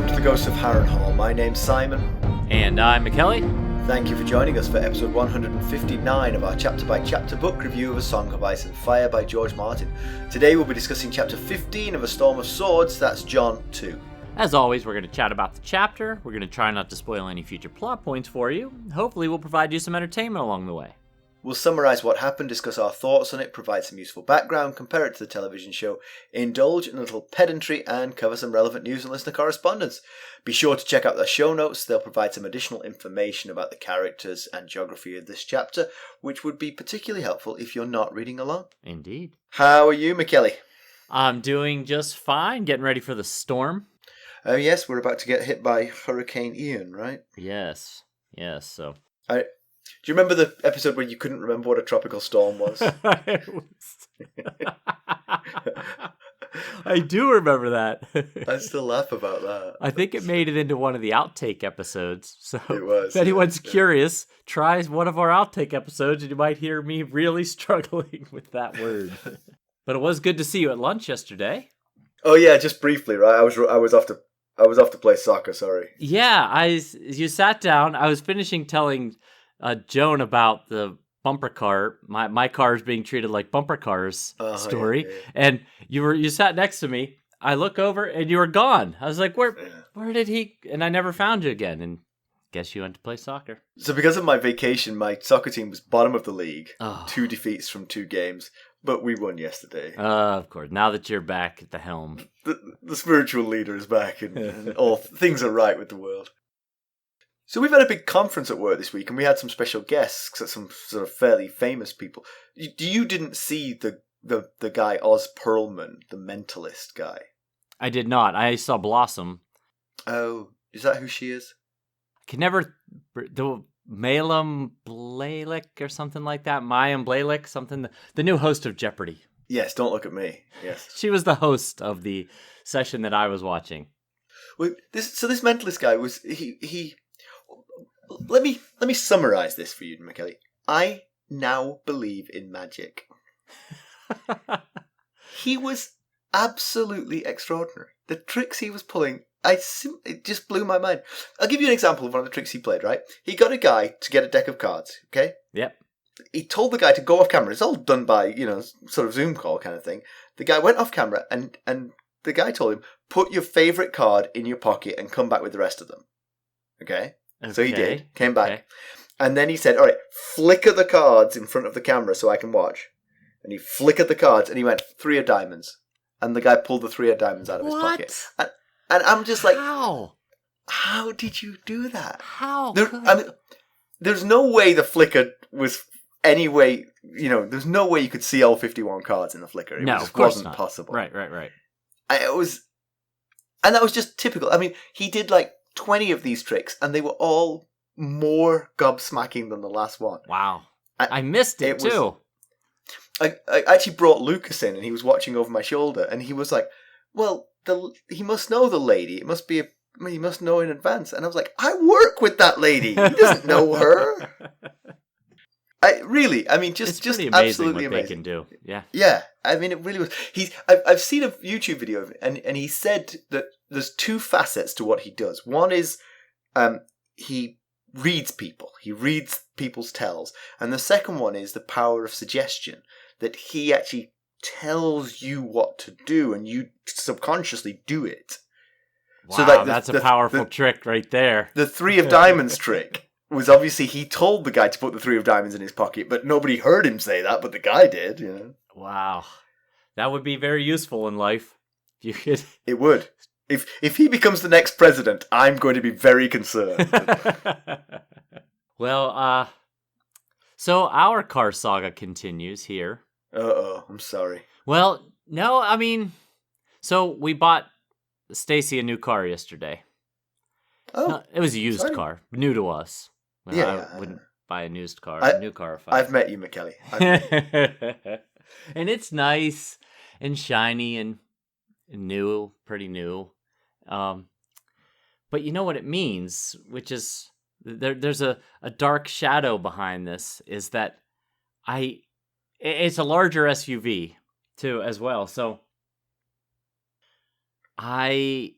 Welcome to the Ghosts of Harrenhal. My name's Simon. And I'm Mackelly. Thank you for joining us for episode 159 of our chapter-by-chapter book review of A Song of Ice and Fire by George Martin. Today we'll be discussing chapter 15 of A Storm of Swords, that's Jon 2. As always, we're going to chat about the chapter. We're going to try not to spoil any future plot points for you. Hopefully we'll provide you some entertainment along the way. We'll summarise what happened, discuss our thoughts on it, provide some useful background, compare it to the television show, indulge in a little pedantry, and cover some relevant news and listener correspondence. Be sure to check out the show notes. They'll provide some additional information about the characters and geography of this chapter, which would be particularly helpful if you're not reading along. Indeed. How are you, Mackelly? I'm doing just fine, getting ready for the storm. Oh yes, we're about to get hit by Hurricane Ian, right? Yes, so... Do you remember the episode where you couldn't remember what a tropical storm was? I do remember that. I still laugh about that. I think it made it into one of the outtake episodes. So it was, if anyone's curious, try one of our outtake episodes and you might hear me really struggling with that word. But it was good to see you at lunch yesterday. Oh yeah, just briefly, right? I was off to play soccer, sorry. Yeah, you sat down. I was finishing telling Joan about the bumper car, my cars being treated like bumper cars story, yeah. And you sat next to me. I look over and you were gone. I was like, where did he? And I never found you again. And guess you went to play soccer. So because of my vacation, my soccer team was bottom of the league, 2 defeats from 2 games, but we won yesterday. Of course. Now that you're back at the helm, the spiritual leader is back, and all things are right with the world. So we've had a big conference at work this week, and we had some special guests, some sort of fairly famous people. You didn't see the guy Oz Perlman, the mentalist guy? I did not. I saw Blossom. Oh, is that who she is? I can never... The Malum Blalik or something like that. Mayim Blalik, something. The new host of Jeopardy. Yes, don't look at me. Yes. She was the host of the session that I was watching. Well, this mentalist guy was... He Let me summarize this for you, Mackelly. I now believe in magic. He was absolutely extraordinary. The tricks he was pulling, it just blew my mind. I'll give you an example of one of the tricks he played, right? He got a guy to get a deck of cards, okay? Yep. He told the guy to go off camera. It's all done by, sort of Zoom call kind of thing. The guy went off camera and the guy told him, put your favourite card in your pocket and come back with the rest of them. Okay? So he did, came back. And then he said, all right, flicker the cards in front of the camera so I can watch. And he flickered the cards and he went, 3 of diamonds. And the guy pulled the 3 of diamonds out of his pocket. And I'm just like, How did you do that? There's no way the flicker was any way, there's no way you could see all 51 cards in the flicker. It just wasn't possible. Right. And that was just typical. I mean, he did like 20 of these tricks, and they were all more gobsmacking than the last one. Wow. I missed it too. I actually brought Lucas in, and he was watching over my shoulder, and he was like, well, he must know the lady. He must know in advance. And I was like, I work with that lady. He doesn't know her. It's just absolutely amazing what they can do. Yeah. Yeah. I mean, it really was. I've seen a YouTube video of it, and he said that there's 2 facets to what he does. One is he reads people. He reads people's tells. And the second one is the power of suggestion, that he actually tells you what to do and you subconsciously do it. Wow, so that's a powerful trick right there. The 3 of diamonds trick was obviously he told the guy to put the 3 of diamonds in his pocket, but nobody heard him say that, but the guy did, Wow. That would be very useful in life. It would. If he becomes the next president, I'm going to be very concerned. Well, so our car saga continues here. Uh-oh, I'm sorry. Well, no, I mean, so we bought Stacy a new car yesterday. Oh. No, it was a used car, new to us. Well, I wouldn't buy a new car if I've met you, Mackelly. And it's nice and shiny and new, pretty new. But you know what it means, which is there's a dark shadow behind this, is that it's a larger SUV too as well. So I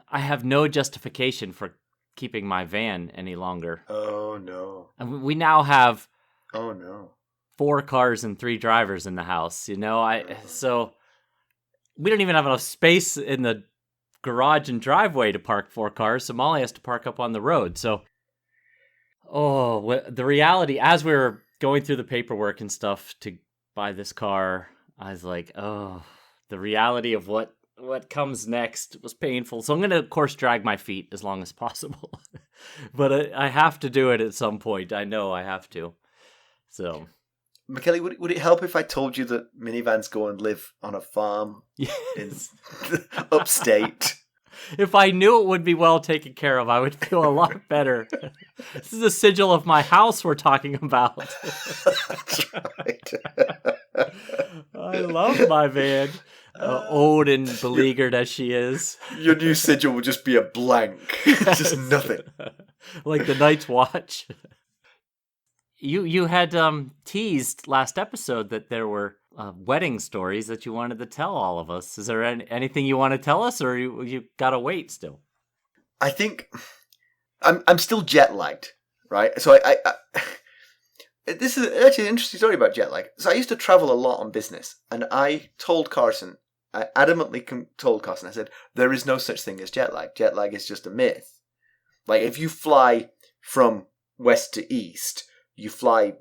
I have no justification for keeping my van any longer. Oh, no. And we now have Oh, no. 4 cars and 3 drivers in the house, so we don't even have enough space in the garage and driveway to park 4 cars, so Molly has to park up on the road. So, the reality, as we were going through the paperwork and stuff to buy this car, I was like, the reality of what comes next was painful. So I'm going to, of course, drag my feet as long as possible. But I have to do it at some point. I know I have to. So, Mackelly, would it help if I told you that minivans go and live on a farm in upstate? If I knew it would be well taken care of, I would feel a lot better. This is a sigil of my house we're talking about. That's right. I love my van. Old and beleaguered as she is. Your new sigil will just be a blank. Just nothing. Like the Night's Watch. You had teased last episode that there were wedding stories that you wanted to tell all of us. Is there anything you want to tell us, or you gotta wait still? I think I'm still jet lagged, right? So I this is actually an interesting story about jet lag. So I used to travel a lot on business, and I adamantly told Carson, I said, there is no such thing as jet lag. Jet lag is just a myth. Like, if you fly from west to east, you fly,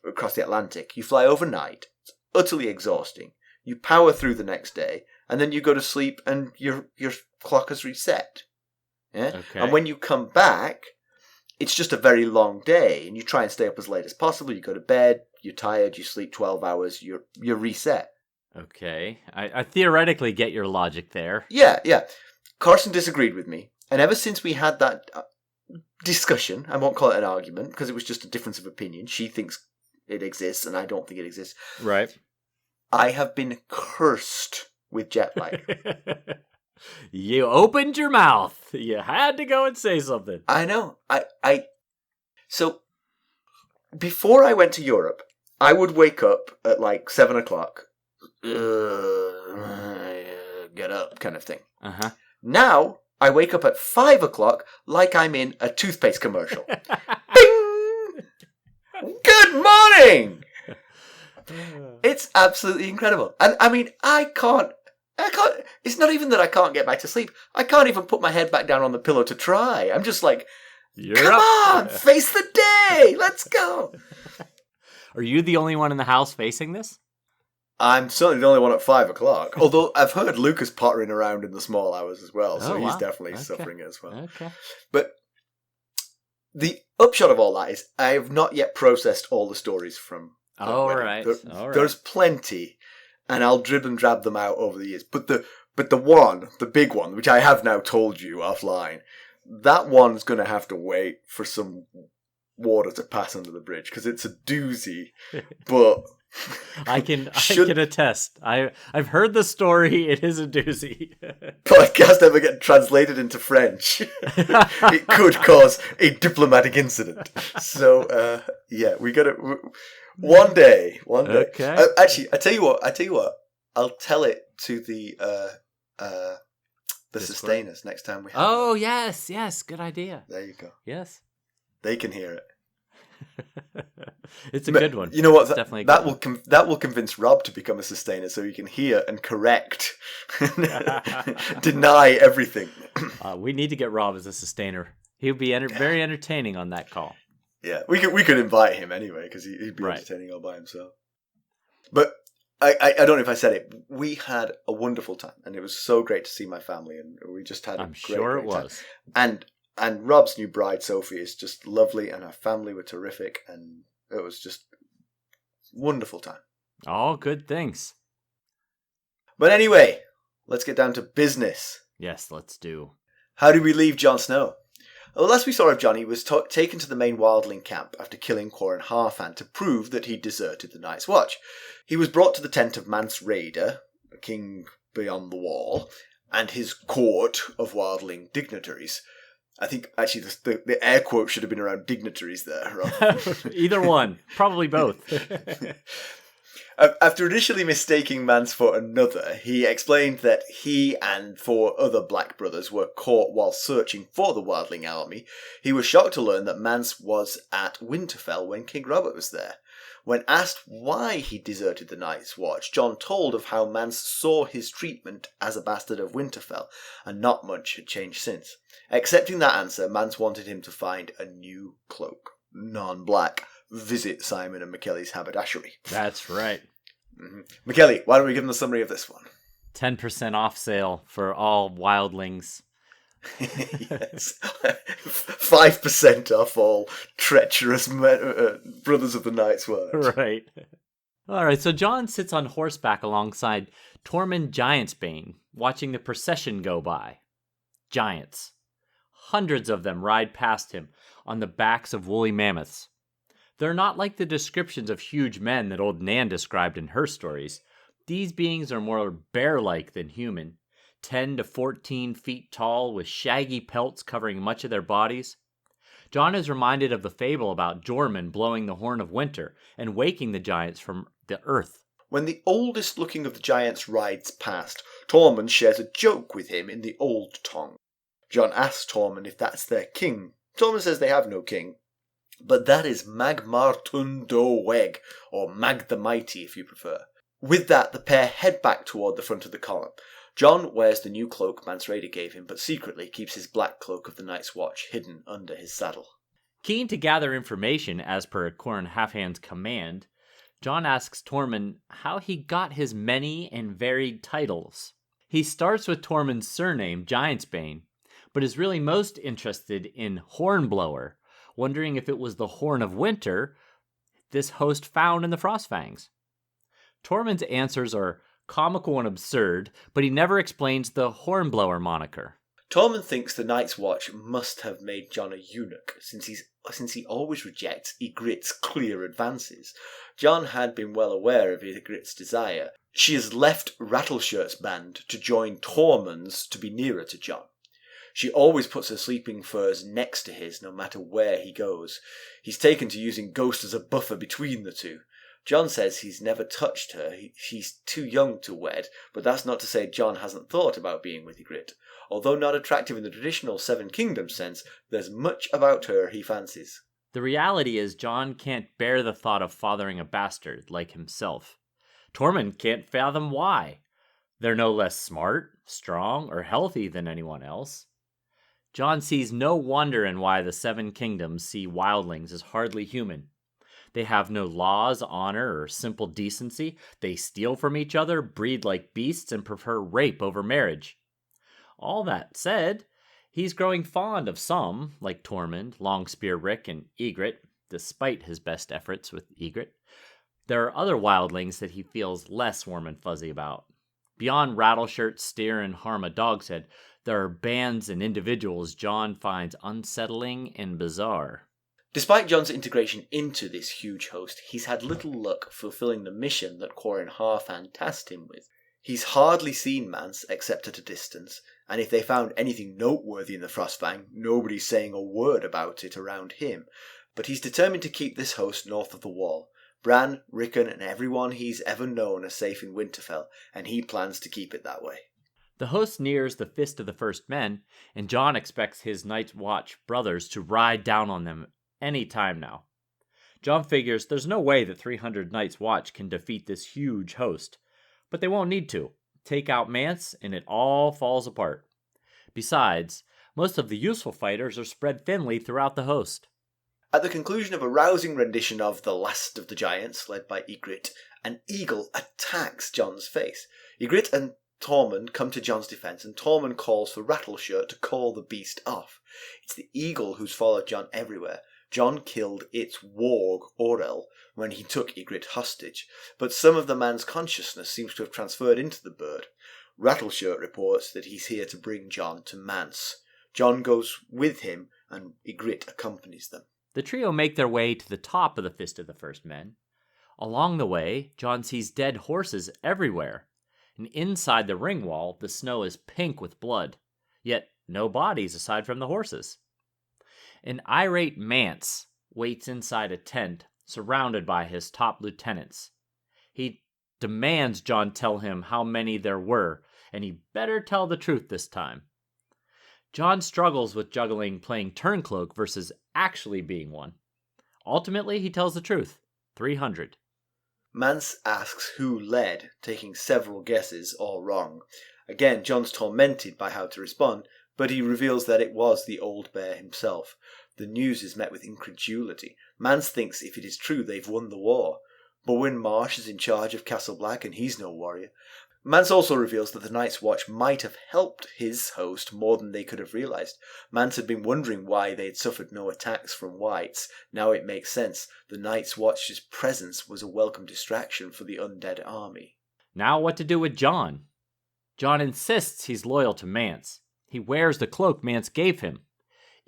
across the Atlantic, you fly overnight, it's utterly exhausting. You power through the next day, and then you go to sleep and your clock has reset. Yeah? Okay. And when you come back, it's just a very long day, and you try and stay up as late as possible. You go to bed, you're tired, you sleep 12 hours, you're reset. Okay. I theoretically get your logic there. Yeah. Carson disagreed with me, and ever since we had that discussion, I won't call it an argument, because it was just a difference of opinion. She thinks it exists, and I don't think it exists. Right. I have been cursed with jet lag. You opened your mouth. You had to go and say something. I know. So, before I went to Europe, I would wake up at like 7 o'clock. Get up, kind of thing. Uh-huh. Now, I wake up at 5 o'clock like I'm in a toothpaste commercial. Bing! Good morning! It's absolutely incredible. And I mean, I can't, it's not even that I can't get back to sleep. I can't even put my head back down on the pillow to try. I'm just like, come on, face the day. Let's go. Are you the only one in the house facing this? I'm certainly the only one at 5 o'clock. Although I've heard Lucas pottering around in the small hours as well. So he's definitely suffering it as well. Okay. But the upshot of all that is I have not yet processed all the stories from All right. There's plenty, and I'll drib and drab them out over the years. But the big one, which I have now told you offline, that one's going to have to wait for some water to pass under the bridge, because it's a doozy. But I can attest. I've heard the story. It is a doozy. Podcast ever get translated into French, it could cause a diplomatic incident. So we got to. One day. Okay. Actually, I tell you what. I'll tell it to the sustainers next time we have. Oh, yes, good idea. There you go. Yes. They can hear it. It's a good one. You know what? It's definitely that will convince Rob to become a sustainer, so he can hear and correct, deny everything. We need to get Rob as a sustainer. He would be very entertaining on that call. Yeah, we could invite him anyway, because he'd be entertaining all by himself. But I don't know if I said it. We had a wonderful time, and it was so great to see my family, and we just had a great was. Time. And Rob's new bride, Sophie, is just lovely, and her family were terrific, and it was just wonderful time. All good things. But anyway, let's get down to business. Yes, let's do. How do we leave Jon Snow? Well, last we saw of Jon, he was taken to the main wildling camp after killing Quarren Harfan to prove that he'd deserted the Night's Watch. He was brought to the tent of Mance Raider, the king beyond the wall, and his court of wildling dignitaries. I think, actually, the air quote should have been around dignitaries there. Either one. Probably both. After initially mistaking Mance for another, he explained that he and 4 other black brothers were caught while searching for the wildling army. He was shocked to learn that Mance was at Winterfell when King Robert was there. When asked why he deserted the Night's Watch, Jon told of how Mance saw his treatment as a bastard of Winterfell, and not much had changed since. Accepting that answer, Mance wanted him to find a new cloak, non-black. Visit Simon and Mackelly's haberdashery. That's right. Mm-hmm. Mackelly, why don't we give them the summary of this one? 10% off sale for all wildlings. Yes. 5% off all treacherous brothers of the Night's Watch. Right. All right, so Jon sits on horseback alongside Tormund Giantsbane, watching the procession go by. Giants. Hundreds of them ride past him on the backs of woolly mammoths. They're not like the descriptions of huge men that old Nan described in her stories. These beings are more bear-like than human, 10 to 14 feet tall with shaggy pelts covering much of their bodies. Jon is reminded of the fable about Jormungand blowing the horn of winter and waking the giants from the earth. When the oldest looking of the giants rides past, Tormund shares a joke with him in the old tongue. Jon asks Tormund if that's their king. Tormund says they have no king. But that is Magmartun do Weg, or Mag the Mighty if you prefer. With that, the pair head back toward the front of the column. Jon wears the new cloak Mance Rayder gave him, but secretly keeps his black cloak of the Night's Watch hidden under his saddle. Keen to gather information as per Qhorin Halfhand's command, Jon asks Tormund how he got his many and varied titles. He starts with Tormund's surname, Giantsbane, but is really most interested in Hornblower, wondering if it was the Horn of Winter this host found in the Frostfangs. Tormund's answers are comical and absurd, but he never explains the Hornblower moniker. Tormund thinks the Night's Watch must have made Jon a eunuch, since he always rejects Ygritte's clear advances. Jon had been well aware of Ygritte's desire. She has left Rattleshirt's band to join Tormund's to be nearer to Jon. She always puts her sleeping furs next to his, no matter where he goes. He's taken to using Ghost as a buffer between the two. Jon says he's never touched her. She's too young to wed, but that's not to say Jon hasn't thought about being with Yigrette. Although not attractive in the traditional Seven Kingdoms sense, there's much about her he fancies. The reality is Jon can't bear the thought of fathering a bastard like himself. Tormund can't fathom why. They're no less smart, strong, or healthy than anyone else. Jon sees no wonder in why the Seven Kingdoms see wildlings as hardly human. They have no laws, honor, or simple decency. They steal from each other, breed like beasts, and prefer rape over marriage. All that said, he's growing fond of some, like Tormund, Longspear Rick, and Yigrette, despite his best efforts with Yigrette. There are other wildlings that he feels less warm and fuzzy about. Beyond Rattleshirt, Steer, and Harma Dogshead, there are bands and individuals Jon finds unsettling and bizarre. Despite Jon's integration into this huge host, he's had little luck fulfilling the mission that Qhorin Halfhand tasked him with. He's hardly seen Mance except at a distance, and if they found anything noteworthy in the Frostfang, nobody's saying a word about it around him. But he's determined to keep this host north of the Wall. Bran, Rickon, and everyone he's ever known are safe in Winterfell, and he plans to keep it that way. The host nears the Fist of the First Men, and Jon expects his Night's Watch brothers to ride down on them any time now. Jon figures there's no way that 300 Night's Watch can defeat this huge host, but they won't need to. Take out Mance, and it all falls apart. Besides, most of the useful fighters are spread thinly throughout the host. At the conclusion of a rousing rendition of The Last of the Giants, led by Yigrette, an eagle attacks Jon's face. Yigrette and Tormund come to Jon's defence, and Tormund calls for Rattleshirt to call the beast off. It's the eagle who's followed Jon everywhere. Jon killed its warg, Orell, when he took Yigrette hostage, but some of the man's consciousness seems to have transferred into the bird. Rattleshirt reports that he's here to bring Jon to Mance. Jon goes with him, and Yigrette accompanies them. The trio make their way to the top of the Fist of the First Men. Along the way, Jon sees dead horses everywhere, and inside the ring wall, the snow is pink with blood, yet no bodies aside from the horses. An irate Mance waits inside a tent, surrounded by his top lieutenants. He demands Jon tell him how many there were, and he better tell the truth this time. Jon struggles with juggling playing turncloak versus actually being one. Ultimately, he tells the truth. 300. Mance asks who led, taking several guesses, all wrong. Again, Jon's tormented by how to respond, but he reveals that it was the old bear himself. The news is met with incredulity. Mance thinks if it is true they've won the war. But when Marsh is in charge of Castle Black and he's no warrior. Mance also reveals that the Night's Watch might have helped his host more than they could have realised. Mance had been wondering why they had suffered no attacks from whites. Now it makes sense. The Night's Watch's presence was a welcome distraction for the undead army. Now what to do with Jon? Jon insists he's loyal to Mance. He wears the cloak Mance gave him.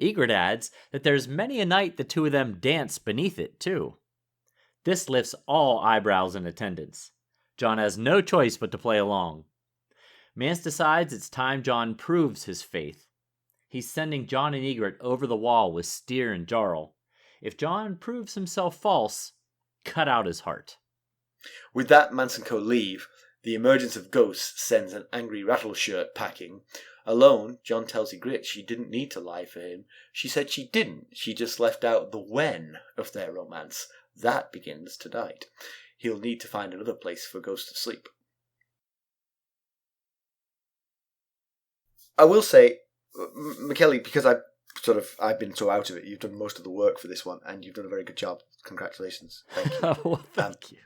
Yigrette adds that there's many a night the two of them dance beneath it, too. This lifts all eyebrows in attendance. Jon has no choice but to play along. Mance decides it's time Jon proves his faith. He's sending Jon and Yigrette over the wall with Styr and Jarl. If Jon proves himself false, cut out his heart. With that, Mance and co leave. The emergence of ghosts sends an angry Rattleshirt packing. Alone, Jon tells Yigrette she didn't need to lie for him. She said she didn't. She just left out the when of their romance. That begins tonight. He'll need to find another place for Ghost to sleep. I will say, Mackelly, because I've been so out of it, you've done most of the work for this one, and you've done a very good job. Congratulations. Thank you. Well, thank you.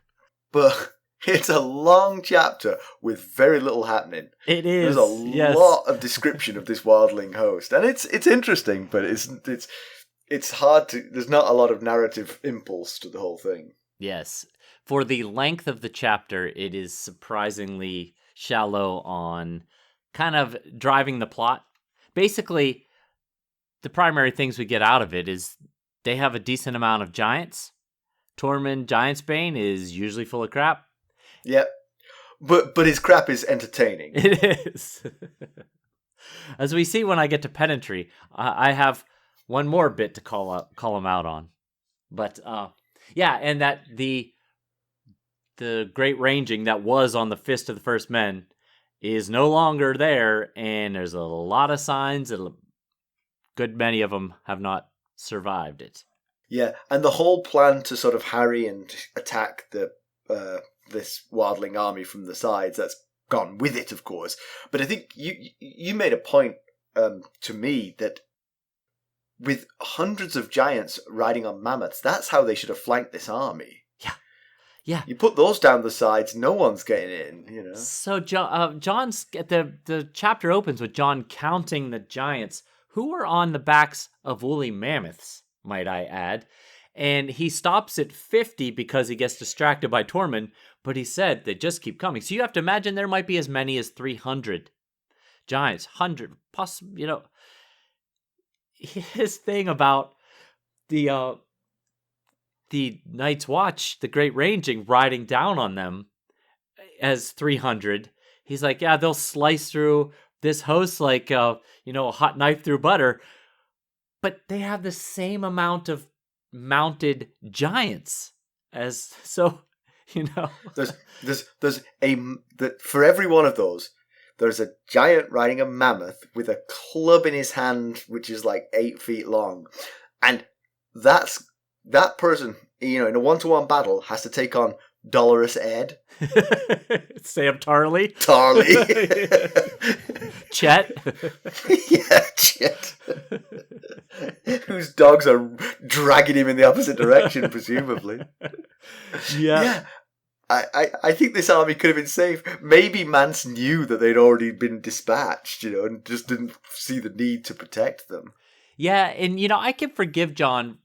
But it's a long chapter with very little happening. It is. There's a lot of description of this wildling host, and it's interesting, but it's hard to. There's not a lot of narrative impulse to the whole thing. Yes. For the length of the chapter, it is surprisingly shallow on kind of driving the plot. Basically, the primary things we get out of it is they have a decent amount of giants. Tormund Giantsbane is usually full of crap. Yep. But his crap is entertaining. It is. As we see when I get to Pedantry, I have one more bit to call him out on. But yeah, and that the great ranging that was on the Fist of the First Men is no longer there, and there's a lot of signs that a good many of them have not survived it. Yeah, and the whole plan to sort of harry and attack the this wildling army from the sides, that's gone with it, of course. But I think you made a point to me that with hundreds of giants riding on mammoths, that's how they should have flanked this army. Yeah. You put those down the sides, no one's getting in, you know. So Jon's the chapter opens with Jon counting the giants who were on the backs of woolly mammoths, might I add. And he stops at 50 because he gets distracted by Tormund, but he said they just keep coming. So you have to imagine there might be as many as 300 giants, 100, possibly, you know. His thing about the Night's Watch, the Great Ranging, riding down on them as 300. He's like, yeah, they'll slice through this host like, a hot knife through butter. But they have the same amount of mounted giants for every one of those, there's a giant riding a mammoth with a club in his hand, which is like 8 feet long. And that person, in a one-to-one battle, has to take on Dolorous Ed. Sam Tarley. Chet. Yeah, Chet. Whose dogs are dragging him in the opposite direction, presumably. Yeah. I think this army could have been safe. Maybe Mance knew that they'd already been dispatched, and just didn't see the need to protect them. Yeah, and, I can forgive Jon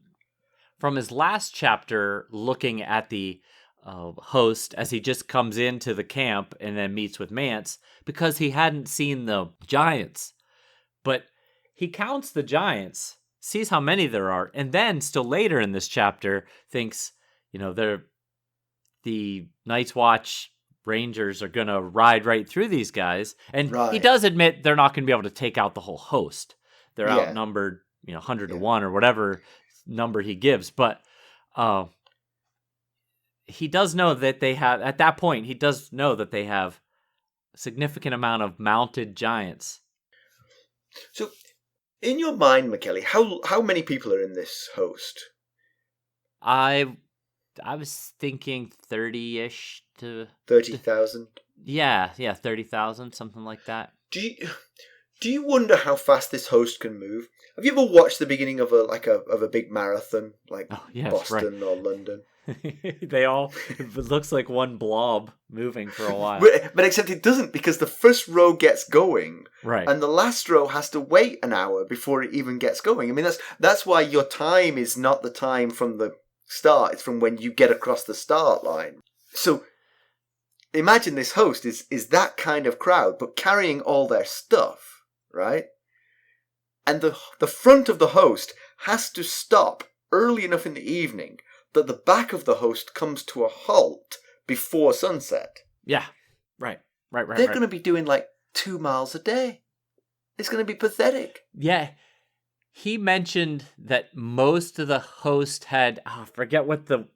from his last chapter looking at the host as he just comes into the camp and then meets with Mance because he hadn't seen the giants. But he counts the giants, sees how many there are, and then still later in this chapter thinks, the Night's Watch Rangers are going to ride right through these guys. And He does admit they're not going to be able to take out the whole host. They're outnumbered, 100 to 1 or whatever number he gives. But he does know that they have, at that point, he does know that they have a significant amount of mounted giants. So, in your mind, Mackelly, how many people are in this host? I was thinking 30-ish to 30,000. Yeah, 30,000, something like that. Do you wonder how fast this host can move? Have you ever watched the beginning of a big marathon, like Boston or London? It looks like one blob moving for a while. But except it doesn't, because the first row gets going, right, and the last row has to wait an hour before it even gets going. I mean, that's why your time is not the time from the start; it's from when you get across the start line. So, imagine this host is that kind of crowd, but carrying all their stuff. Right? And the front of the host has to stop early enough in the evening that the back of the host comes to a halt before sunset. Yeah, right. They're going to be doing like 2 miles a day. It's going to be pathetic. Yeah. He mentioned that most of the host had, I forget what the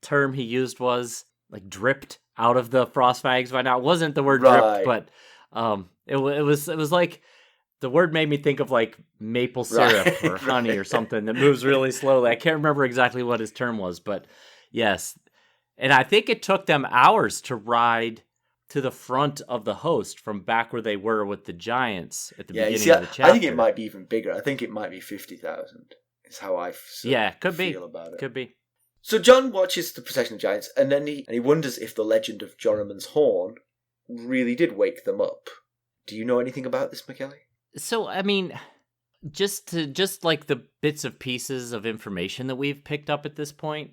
term he used was, like dripped out of the frostfangs by now. It wasn't the word dripped, but it was like, the word made me think of like maple syrup or honey or something that moves really slowly. I can't remember exactly what his term was, but yes. And I think it took them hours to ride to the front of the host from back where they were with the giants at the beginning of the chapter. I think it might be even bigger. I think it might be 50,000 is how I feel about it. Could be. So Jon watches the procession of giants, and then he wonders if the legend of Joramun's horn really did wake them up. Do you know anything about this, Mackelly? So, I mean, just like the bits of pieces of information that we've picked up at this point,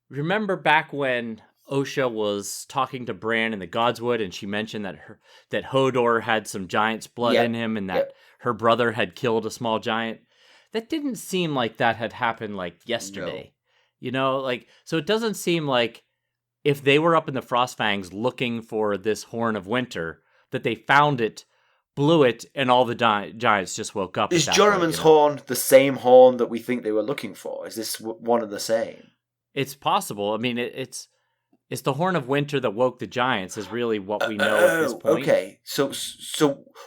remember back when Osha was talking to Bran in the Godswood, and she mentioned that Hodor had some giant's blood in him, and that her brother had killed a small giant? That didn't seem like that had happened like yesterday. No. So it doesn't seem like if they were up in the Frostfangs looking for this Horn of Winter, that they found it, blew it, and all the giants just woke up. Is Joramun's horn the same horn that we think they were looking for? Is this one and the same? It's possible. I mean, it's the Horn of Winter that woke the giants is really what we know at this point. Okay, so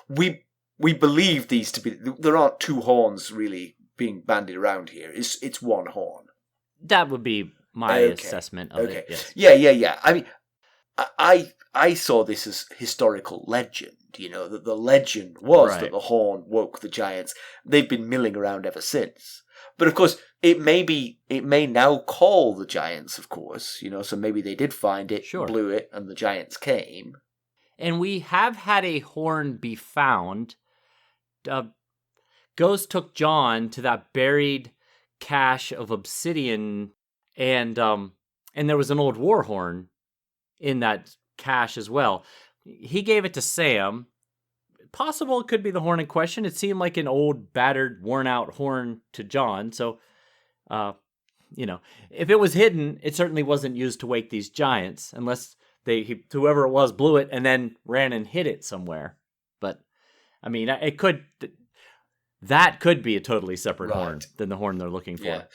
we believe these to be... There aren't two horns really being bandied around here. It's one horn. That would be my assessment of it. Yes. Yeah. I mean, I saw this as historical legend. That the legend was that the horn woke the giants. They've been milling around ever since. But of course, it may now call the giants, of course, so maybe they did find it, blew it, and the giants came. And we have had a horn be found. Ghost took Jon to that buried cache of obsidian, and there was an old war horn in that cache as well. He gave it to Sam. Possible it could be the horn in question. It seemed like an old, battered, worn-out horn to Jon. So, if it was hidden, it certainly wasn't used to wake these giants, unless whoever it was blew it and then ran and hid it somewhere. But, I mean, that could be a totally separate horn than the horn they're looking for.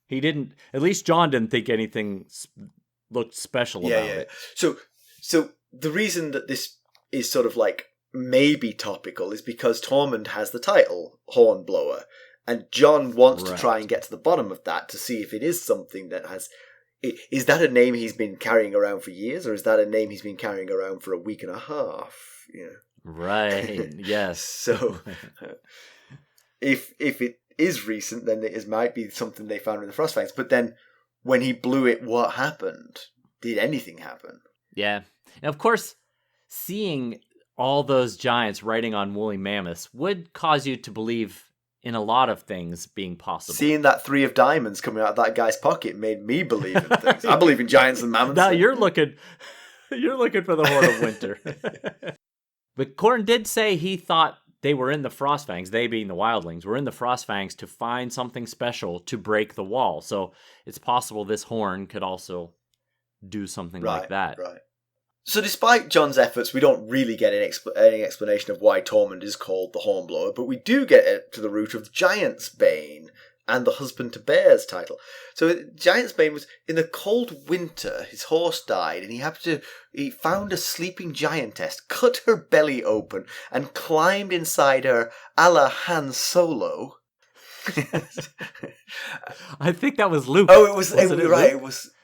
Yeah. At least Jon didn't think anything looked special about it. So the reason that this is sort of like maybe topical is because Tormund has the title Hornblower, and Jon wants to try and get to the bottom of that to see if it is something that has... Is that a name he's been carrying around for years, or is that a name he's been carrying around for a week and a half? Right, yes. So if it is recent, then it might be something they found in the Frostfangs. But then when he blew it, what happened? Did anything happen? Yeah. And of course, seeing all those giants riding on woolly mammoths would cause you to believe in a lot of things being possible. Seeing that 3 of diamonds coming out of that guy's pocket made me believe in things. I believe in giants and mammoths. Now you're looking for the Horn of Winter. But Corn did say he thought they were in the Frostfangs, they being the wildlings, were in the Frostfangs to find something special to break the wall. So it's possible this horn could also do something like that. Right. So despite Jon's efforts, we don't really get any explanation of why Tormund is called the Hornblower, but we do get to the root of Giantsbane, and the husband to bear's title. So Giantsbane was in the cold winter. His horse died, and he found a sleeping giantess, cut her belly open, and climbed inside her, a la Han Solo. I think that was Luke. Oh, it was right.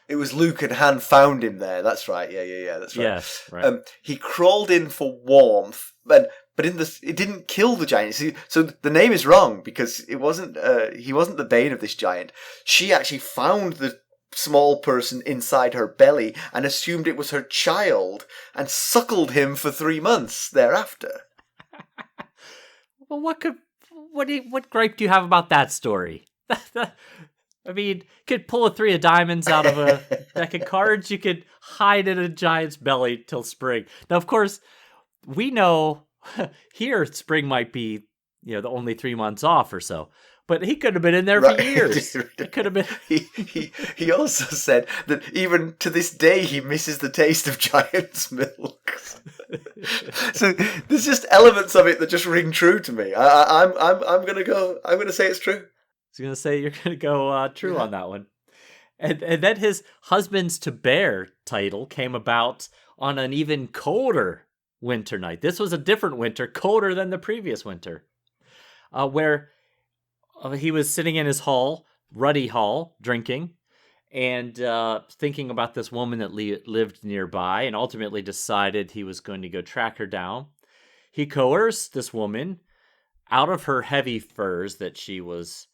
It was Luke, and Han found him there. That's right. Yeah. That's right. Yes, right. He crawled in for warmth, but it didn't kill the giant. So the name is wrong because it wasn't. He wasn't the bane of this giant. She actually found the small person inside her belly and assumed it was her child and suckled him for 3 months thereafter. Well, what gripe do you have about that story? I mean, you could pull a 3 of diamonds out of a deck of cards. You could hide in a giant's belly till spring. Now, of course, we know here spring might be, the only 3 months off or so. But he could have been in there for years. It could have been. He also said that even to this day he misses the taste of giant's milk. So there's just elements of it that just ring true to me. I'm gonna say it's true. I was gonna say you're gonna go true on that one. And then his husband's to bear title came about on an even colder winter night. This was a different winter, colder than the previous winter, where he was sitting in his hall, ruddy hall, drinking, and thinking about this woman that lived nearby, and ultimately decided he was going to go track her down. He coerced this woman out of her heavy furs that she was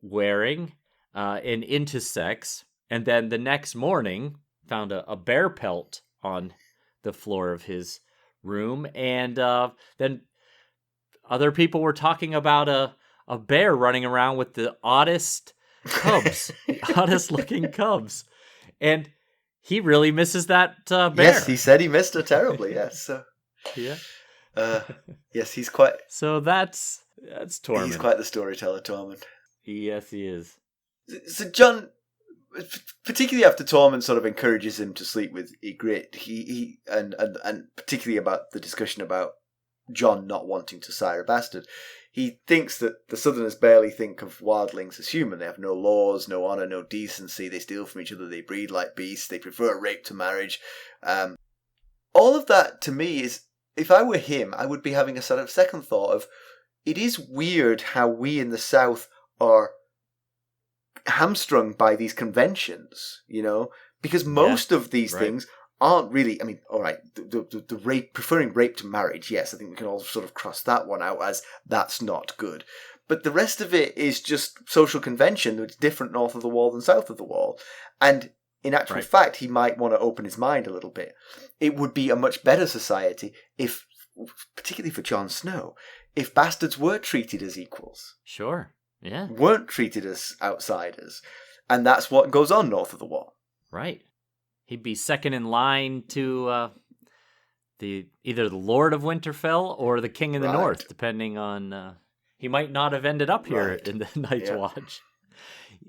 wearing and into sex, and then the next morning found a bear pelt on the floor of his room, and then other people were talking about a bear running around with the oddest cubs, oddest looking cubs. And he really misses that bear. Yes, he said he missed her terribly, yes. So. Yeah. Yes, he's quite... So that's Tormund. He's quite the storyteller, Tormund. Yes, he is. So Jon, particularly after Tormund sort of encourages him to sleep with Yigrette, he and particularly about the discussion about Jon not wanting to sire a bastard, he thinks that the Southerners barely think of wildlings as human. They have no laws, no honour, no decency. They steal from each other. They breed like beasts. They prefer rape to marriage. All of that, to me, is, if I were him, I would be having a sort of second thought of, it is weird how we in the South are hamstrung by these conventions, because most of these things aren't really, I mean, all right, the rape, preferring rape to marriage, yes, I think we can all sort of cross that one out as that's not good. But the rest of it is just social convention that's different north of the wall than south of the wall. And in actual fact, he might want to open his mind a little bit. It would be a much better society if, particularly for Jon Snow, if bastards were treated as equals. Sure, yeah. Weren't treated as outsiders. And that's what goes on north of the wall. Right. He'd be second in line to either the Lord of Winterfell or the King in the North, depending on... he might not have ended up here in the Night's Watch.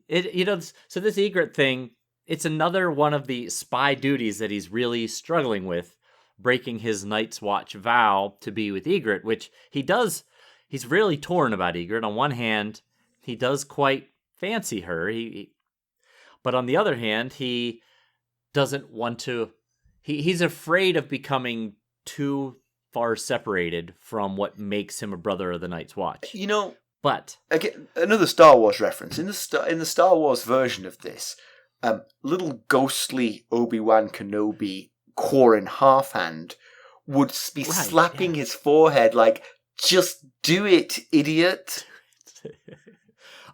So this Yigrette thing, it's another one of the spy duties that he's really struggling with, breaking his Night's Watch vow to be with Yigrette, which he does. He's really torn about Yigrette. On one hand, he does quite fancy her, but on the other hand, he doesn't want to... He's afraid of becoming too far separated from what makes him a brother of the Night's Watch. But again, another Star Wars reference. In the Star Wars version of this, little ghostly Obi-Wan Kenobi Quarren Halfhand would be slapping his forehead like, "Just do it, idiot."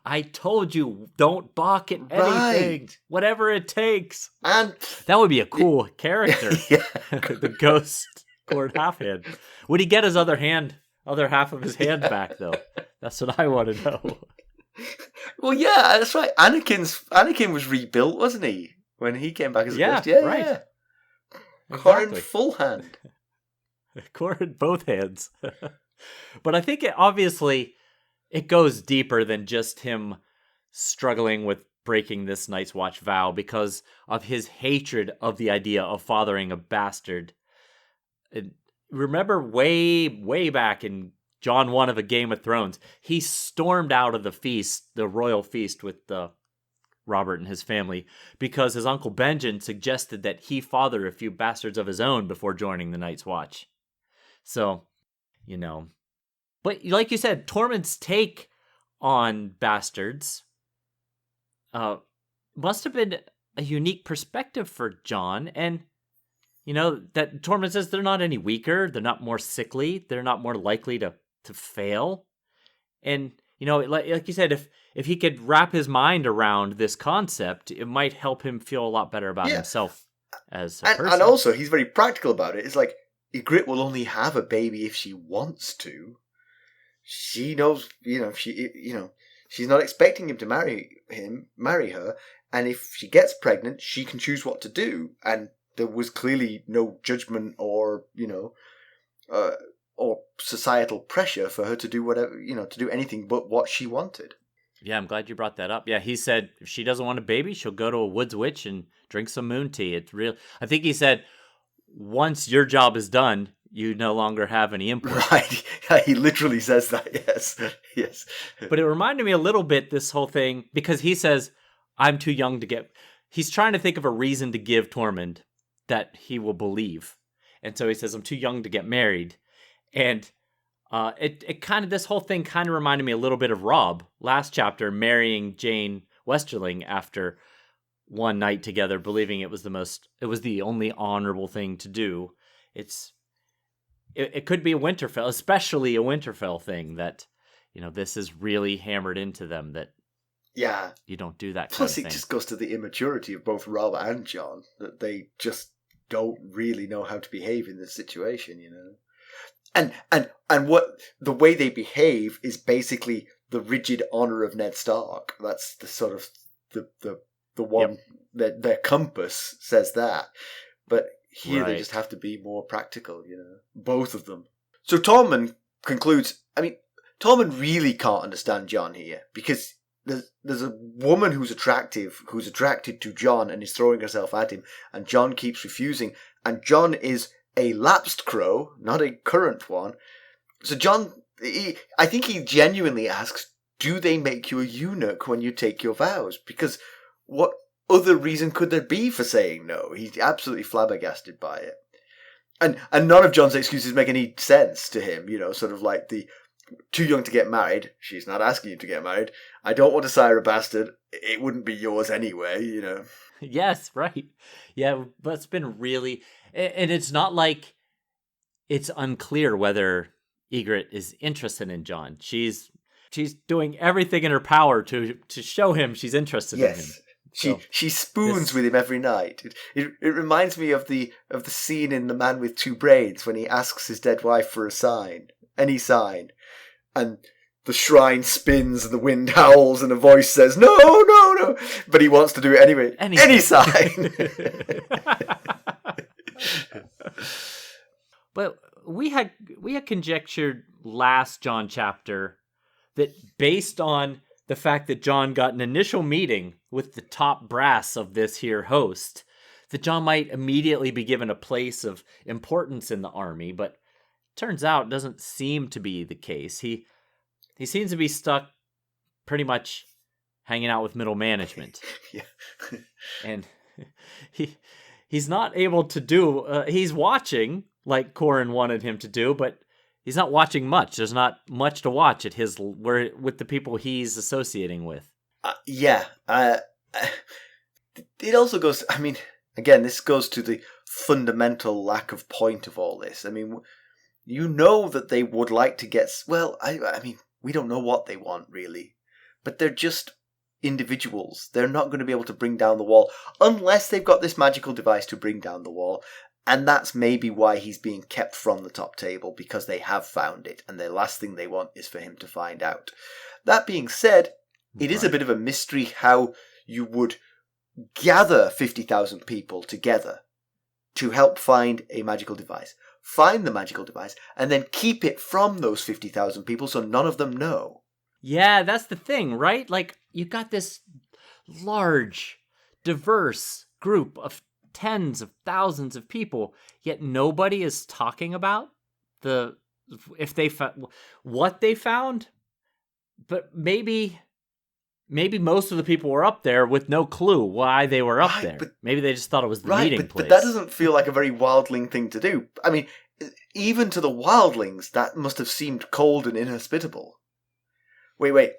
I told you, don't balk at anything, whatever it takes. And that would be a cool character. The ghost Quarren Halfhand. Would he get his other half of his hand back, though? That's what I want to know. Well, yeah, that's right. Anakin was rebuilt, wasn't he? When he came back as a ghost. Yeah, right. Yeah. Quarren full hand. Quarren both hands. But I think it goes deeper than just him struggling with breaking this Night's Watch vow because of his hatred of the idea of fathering a bastard. Remember way back in Jon won of a Game of Thrones. He stormed out of the feast, the royal feast with Robert and his family, because his uncle Benjen suggested that he father a few bastards of his own before joining the Night's Watch. So, But like you said, Tormund's take on bastards must have been a unique perspective for Jon. And, that Tormund says they're not any weaker, they're not more sickly, they're not more likely to fail. And, like you said, if he could wrap his mind around this concept, it might help him feel a lot better about himself as a person. And also, he's very practical about it. It's like, Yigrette will only have a baby if she wants to. She knows, she's not expecting him to marry her, and if she gets pregnant, she can choose what to do. And there was clearly no judgment or societal pressure for her to do whatever, to do anything but what she wanted. Yeah, I'm glad you brought that up. Yeah, he said if she doesn't want a baby, she'll go to a woods witch and drink some moon tea. It's real. I think he said, once your job is done, you no longer have any input. Right. He literally says that, yes. Yes. But it reminded me a little bit, this whole thing, because he says, I'm too young to get... He's trying to think of a reason to give Tormund that he will believe. And so he says, I'm too young to get married. And it kind of, this whole thing kind of reminded me a little bit of Robb last chapter, marrying Jane Westerling after one night together, believing it was the only honorable thing to do. It could be a Winterfell, especially a Winterfell thing, that, this is really hammered into them, that you don't do that kind of thing. Plus, it just goes to the immaturity of both Robb and Jon, that they just don't really know how to behave in this situation, And what the way they behave is basically the rigid honor of Ned Stark. That's the sort of the one that their compass says that. But here they just have to be more practical, both of them. So Tormund concludes, Tormund really can't understand Jon here, because there's a woman who's attracted to Jon and is throwing herself at him, and Jon keeps refusing, and Jon is a lapsed crow, not a current one. So Jon, I think he genuinely asks, do they make you a eunuch when you take your vows? Because what other reason could there be for saying no? He's absolutely flabbergasted by it. And none of Jon's excuses make any sense to him, sort of like the too young to get married. She's not asking you to get married. I don't want to sire a bastard. It wouldn't be yours anyway, Yes, right. Yeah, but it's been really... And it's not like it's unclear whether Yigrette is interested in Jon. She's doing everything in her power to show him she's interested in him. She spoons with him every night. It reminds me of the scene in The Man with Two Braids when he asks his dead wife for a sign, any sign, and the shrine spins and the wind howls and a voice says, no, but he wants to do it anyway. Any sign. But we had conjectured last Jon chapter that based on the fact that Jon got an initial meeting with the top brass of this here host, that Jon might immediately be given a place of importance in the army, but turns out it doesn't seem to be the case. He seems to be stuck pretty much hanging out with middle management. And he's not able to do... he's watching, like Corin wanted him to do, but he's not watching much. There's not much to watch at with the people he's associating with. It also goes... again, this goes to the fundamental lack of point of all this. That they would like to get... Well, we don't know what they want, really. But they're just individuals. They're not going to be able to bring down the wall unless they've got this magical device to bring down the wall. And that's maybe why he's being kept from the top table, because they have found it, and the last thing they want is for him to find out. That being said, it is a bit of a mystery how you would gather 50,000 people together to help find a magical device, find the magical device, and then keep it from those 50,000 people so none of them know. Yeah, that's the thing, right? Like, you got this large, diverse group of tens of thousands of people, yet nobody is talking about the if they what they found, but maybe most of the people were up there with no clue why they were up there. Maybe they just thought it was the meeting place. But that doesn't feel like a very wildling thing to do. I mean, even to the wildlings, that must have seemed cold and inhospitable. Wait.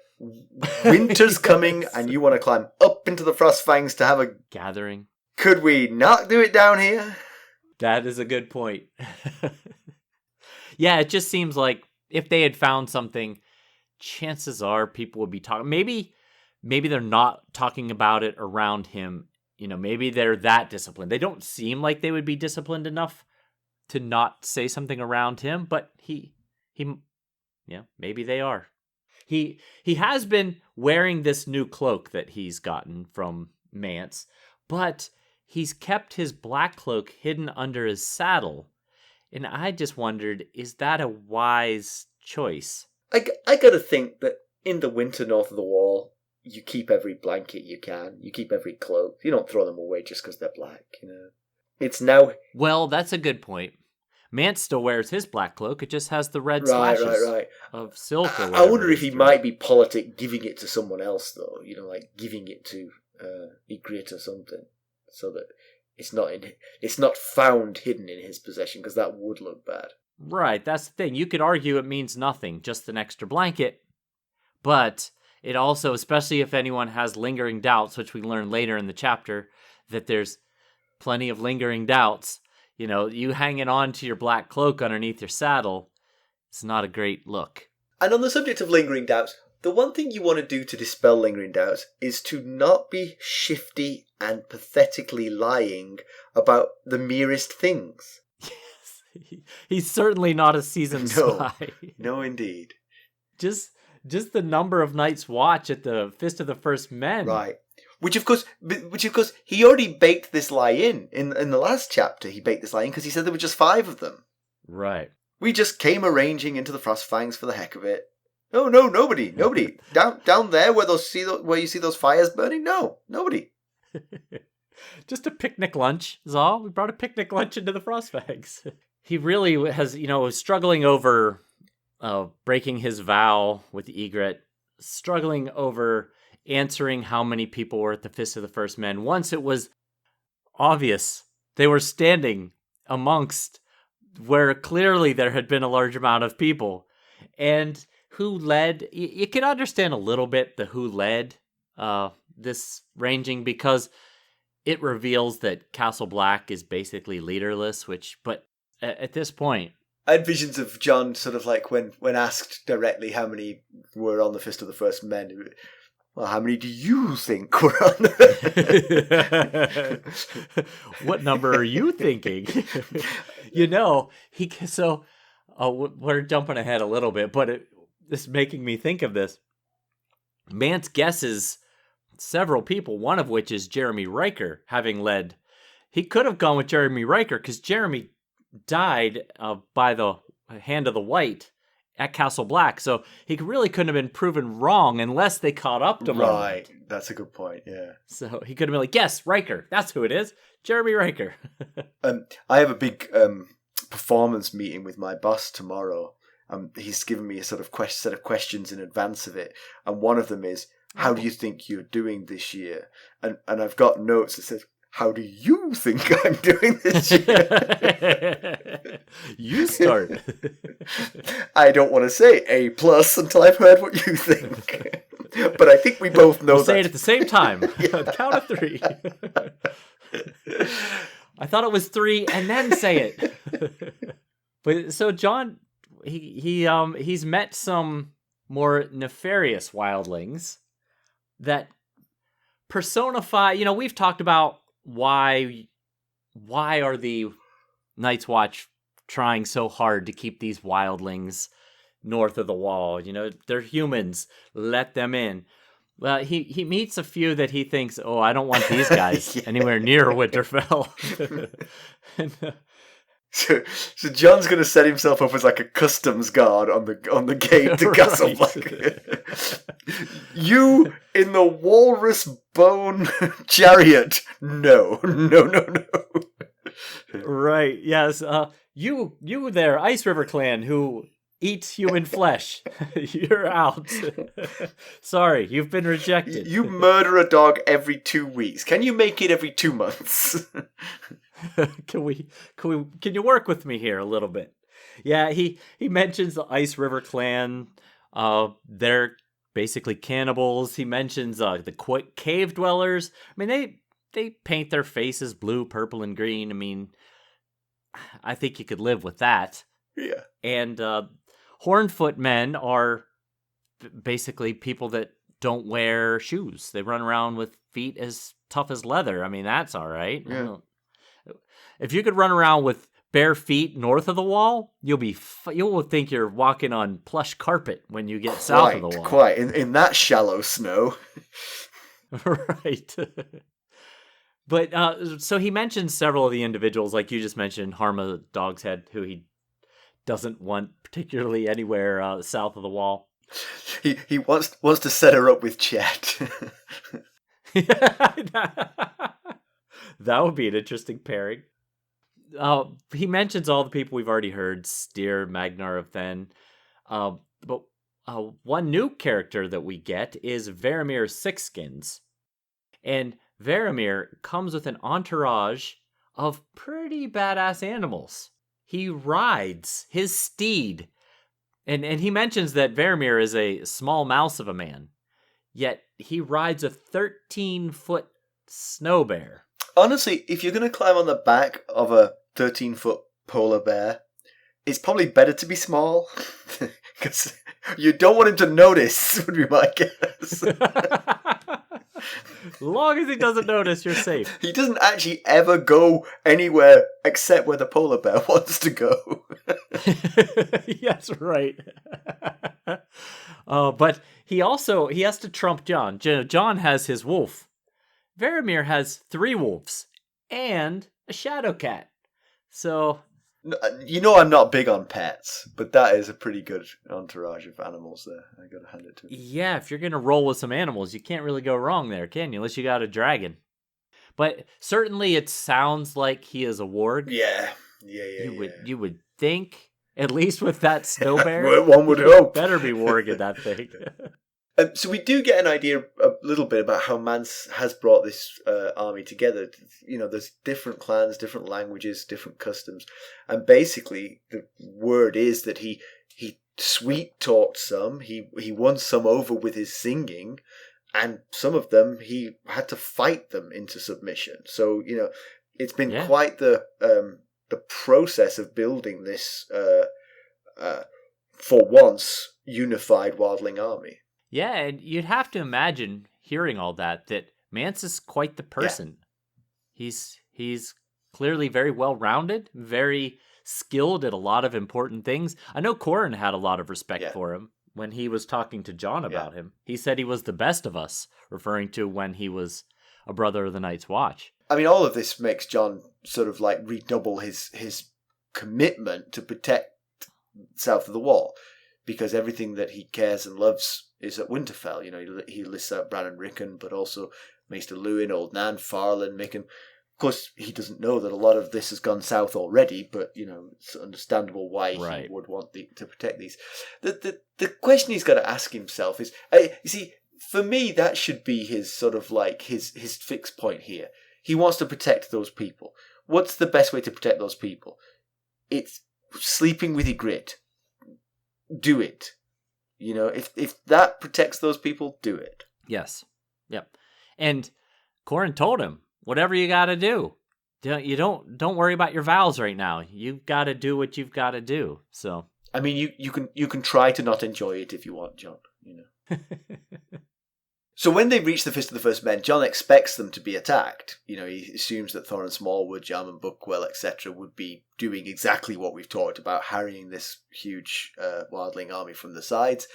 Winter's coming and you want to climb up into the Frostfangs to have a gathering? Could we not do it down here? That is a good point. Yeah, it just seems like if they had found something, chances are people would be talking. Maybe they're not talking about it around him. You know, maybe they're that disciplined. They don't seem like they would be disciplined enough to not say something around him, but maybe they are. He has been wearing this new cloak that he's gotten from Mance, but he's kept his black cloak hidden under his saddle. And I just wondered, is that a wise choice? I gotta think that in the winter north of the wall, you keep every blanket you can. You keep every cloak. You don't throw them away just because they're black, you know. It's now... Well, that's a good point. Mance still wears his black cloak. It just has the red slashes of silk. I wonder if he might be politic giving it to someone else, though. You know, like giving it to Yigrette or something, so that it's not found hidden in his possession, because that would look bad. Right, that's the thing. You could argue it means nothing, just an extra blanket. But it also, especially if anyone has lingering doubts, which we learn later in the chapter, that there's plenty of lingering doubts. You know, you hanging on to your black cloak underneath your saddle, it's not a great look. And on the subject of lingering doubts, the one thing you want to do to dispel lingering doubts is to not be shifty and pathetically lying about the merest things. Yes, he's certainly not a seasoned spy. No, indeed. Just the number of nights watch at the Fist of the First Men. Right. Which of course, he already baked this lie in the last chapter. He baked this lie in because he said there were just 5 of them. Right. We just came arranging into the Frostfangs for the heck of it. No, nobody. down there where you see those fires burning. No, nobody. Just a picnic lunch is all. We brought a picnic lunch into the Frostfangs. He really has, was struggling over breaking his vow with Yigrette, struggling over answering how many people were at the Fist of the First Men. Once it was obvious they were standing amongst where clearly there had been a large amount of people. And who led, you can understand a little bit the who led this ranging, because it reveals that Castle Black is basically leaderless, but at this point, I had visions of Jon sort of like when asked directly how many were on the Fist of the First Men. Well, how many do you think were on the... What number are you thinking? We're jumping ahead a little bit, but this is making me think of this. Mance guesses several people, one of which is Jeremy Riker, having led. He could have gone with Jeremy Riker because Jeremy died by the hand of the White at Castle Black, so he really couldn't have been proven wrong unless they caught up to him. Right, that's a good point, yeah. So he could have been like, yes, Riker, that's who it is, Jeremy Riker. I have a big performance meeting with my boss tomorrow. He's given me a sort of set of questions in advance of it, and one of them is, how do you think you're doing this year? And I've got notes that says, how do you think I'm doing this year? You start. I don't want to say A+ until I've heard what you think. But I think we both know that. Say it at the same time. Count of 3. I thought it was 3 and then say it. But so Jon, he's met some more nefarious wildlings that personify, we've talked about why are the Night's Watch trying so hard to keep these wildlings north of the wall? They're humans. Let them in. Well, he meets a few that he thinks, I don't want these guys anywhere near Winterfell. So Jon's going to set himself up as like a customs guard on the gate to Castle Black. You in the walrus bone chariot? No. Right? Yes. You there, Ice River Clan, who eat human flesh. You're out. Sorry, you've been rejected. You murder a dog every 2 weeks. Can you make it every 2 months? Can you work with me here a little bit? Yeah, he mentions the Ice River clan. They're basically cannibals. He mentions the cave dwellers. I mean, they paint their faces blue, purple, and green. I mean, I think you could live with that. Yeah. And Hornfoot men are basically people that don't wear shoes. They run around with feet as tough as leather. I mean, that's all right. Yeah. If you could run around with bare feet north of the wall, you'll think you're walking on plush carpet when you get south of the wall. Quite in that shallow snow. Right. But so he mentions several of the individuals, like you just mentioned, Harma Dogshead, who he doesn't want particularly anywhere south of the wall. He wants to set her up with Chet. That would be an interesting pairing. He mentions all the people we've already heard: Styr, Magnar of Then. But one new character that we get is Varamir Sixskins. And Varamir comes with an entourage of pretty badass animals. He rides his steed. And he mentions that Varamir is a small mouse of a man. Yet he rides a 13-foot snow bear. Honestly, if you're going to climb on the back of a 13-foot polar bear, it's probably better to be small. Because you don't want him to notice, would be my guess. As long as he doesn't notice, you're safe. He doesn't actually ever go anywhere except where the polar bear wants to go. Yes, right. But he has to trump Jon. Jon has his wolf. Varamir has 3 wolves and a shadow cat. So, you know, I'm not big on pets, but that is a pretty good entourage of animals there. I gotta hand it to him. Yeah, if you're gonna roll with some animals, you can't really go wrong there, can you? Unless you got a dragon. But certainly, it sounds like he is a warg. Yeah. You would think, at least with that snow bear, one would hope. Better be warging that thing. So we do get an idea a little bit about how Mance has brought this army together. You know, there's different clans, different languages, different customs. And basically, the word is that he sweet-talked some, he won some over with his singing, and some of them he had to fight them into submission. So, you know, it's been quite the process of building this, for once, unified wildling army. Yeah, and you'd have to imagine hearing all that Mance is quite the person. Yeah. He's clearly very well-rounded, very skilled at a lot of important things. I know Corrin had a lot of respect for him when he was talking to Jon about him. He said he was the best of us, referring to when he was a brother of the Night's Watch. I mean, all of this makes Jon sort of like redouble his commitment to protect south of the wall, because everything that he cares and loves is at Winterfell. You know, he lists out Bran and Rickon, but also Maester Luwin, Old Nan, Farland, Mickon. Of course, he doesn't know that a lot of this has gone south already, but, you know, it's understandable why he would want to protect these. The question he's got to ask himself is, you see, for me, that should be his sort of like his fixed point here. He wants to protect those people. What's the best way to protect those people? It's sleeping with Yigrette. Do it. You know, if that protects those people, do it. Yes. Yep. And Corrin told him, whatever you got to do. Don't worry about your vows right now. You've got to do what you've got to do. So, I mean, you can try to not enjoy it if you want, Jon, you know. So when they reach the Fist of the First Men, Jon expects them to be attacked. You know, he assumes that Thorin Smallwood, Jarman Bookwell, etc. would be doing exactly what we've talked about, harrying this huge wildling army from the sides,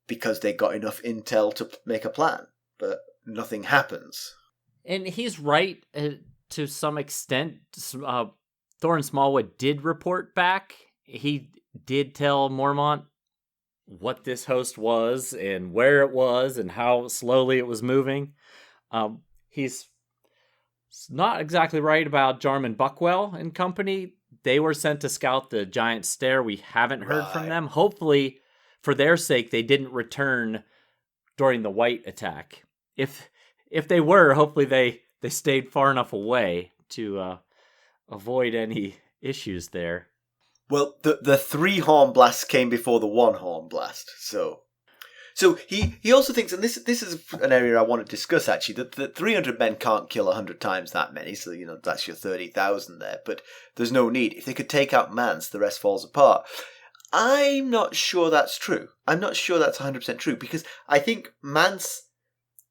because they got enough intel to make a plan. But nothing happens. And he's right to some extent. Thorin Smallwood did report back. He did tell Mormont what this host was and where it was and how slowly it was moving. He's not exactly right about Jarman Buckwell and company. they were sent to scout the giant stair. We haven't heard from them. Hopefully, for their sake, they didn't return during the white attack. If they were, hopefully they stayed far enough away to avoid any issues there. Well, the 3 horn blasts came before the 1 horn blast, so he also thinks, and this is an area I want to discuss actually, that 300 men can't kill 100 times that many, so that's your 30,000 there. But there's no need. If they could take out Mance, the rest falls apart. I'm not sure that's true. I'm not sure that's 100% true, because I think Mance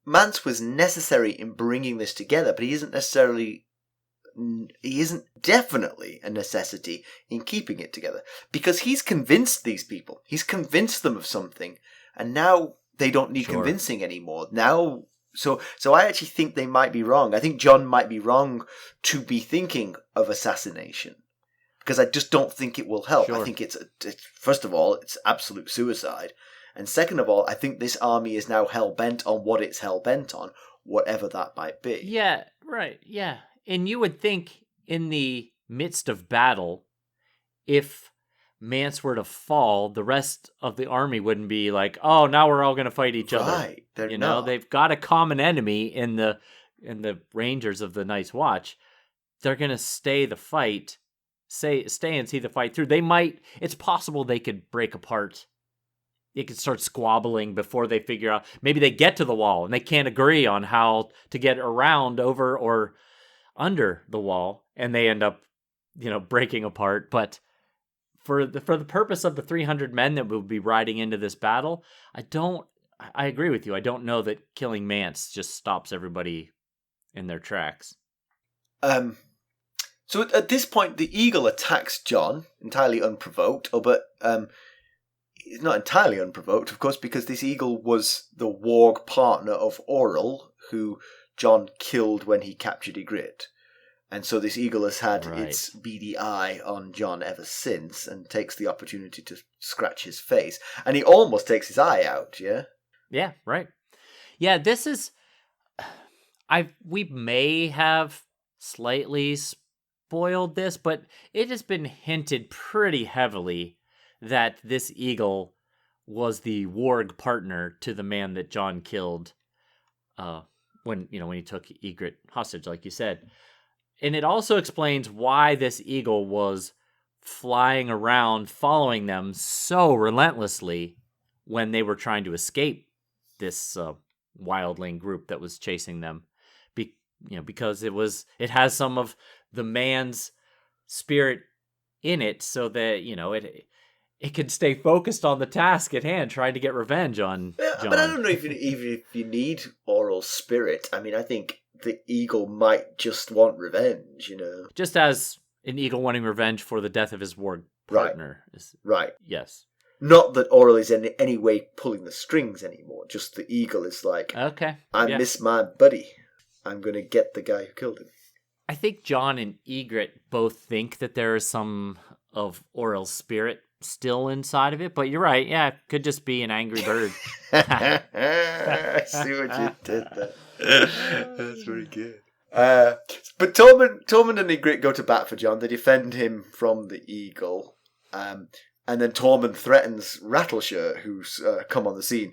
was necessary in bringing this together, but he isn't definitely a necessity in keeping it together, because he's convinced these people. He's convinced them of something, and now they don't need convincing anymore. Now, so I actually think they might be wrong. I think Jon might be wrong to be thinking of assassination, because I just don't think it will help. I think it's first of all, it's absolute suicide. And second of all, I think this army is now hell-bent on what it's hell-bent on, whatever that might be. Yeah, right, yeah. And you would think in the midst of battle, if Mance were to fall, the rest of the army wouldn't be like, oh, now we're all going to fight each other. Right. They're not. They've got a common enemy in the Rangers of the Night's Watch. They're going to stay the fight, stay and see the fight through. It's possible they could break apart. They could start squabbling before they figure out, maybe they get to the wall and they can't agree on how to get around, over, or under the wall, and they end up, breaking apart. But for the purpose of the 300 men that will be riding into this battle, I agree with you. I don't know that killing Mance just stops everybody in their tracks. So at this point, the eagle attacks Jon entirely unprovoked, but not entirely unprovoked, of course, because this eagle was the warg partner of Orell, who Jon killed when he captured Yigrette. And so this eagle has had its beady eye on Jon ever since, and takes the opportunity to scratch his face. And he almost takes his eye out, yeah? Yeah, right. Yeah, this is... we may have slightly spoiled this, but it has been hinted pretty heavily that this eagle was the warg partner to the man that Jon killed when he took Yigrette hostage, like you said. And it also explains why this eagle was flying around following them so relentlessly when they were trying to escape this wildling group that was chasing them. Because it has some of the man's spirit in it, so that it can stay focused on the task at hand, trying to get revenge on Jon. But I don't know even if you need Orell's spirit. I mean, I think the eagle might just want revenge, Just as an eagle wanting revenge for the death of his warg partner. Right. Yes. Not that Orell is in any way pulling the strings anymore. Just the eagle is like, okay, I miss my buddy. I'm going to get the guy who killed him. I think Jon and Yigrette both think that there is some of Orell's spirit still inside of it, but you're right. Yeah, it could just be an angry bird. I see what you did there. That's very good. But Tormund and Yigrette go to bat for Jon. They defend him from the eagle. And then Tormund threatens Rattleshirt, who's come on the scene.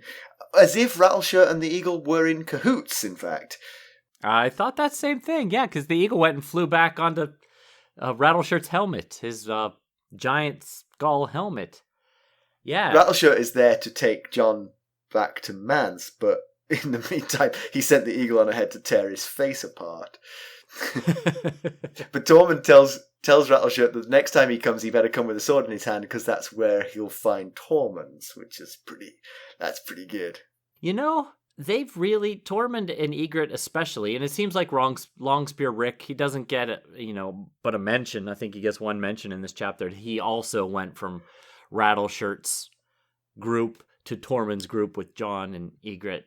As if Rattleshirt and the eagle were in cahoots, in fact. I thought that same thing, yeah, because the eagle went and flew back onto Rattleshirt's helmet, his giant skull helmet. Yeah. Rattleshirt is there to take Jon back to Mance, but in the meantime, he sent the eagle on ahead to tear his face apart. But Tormund tells Rattleshirt that the next time he comes, he better come with a sword in his hand, because that's where he'll find Tormund's, that's pretty good. They've really, Tormund and Yigrette especially, and it seems like Longspear Rick, he doesn't get but a mention. I think he gets one mention in this chapter. He also went from Rattleshirt's group to Tormund's group with Jon and Yigrette.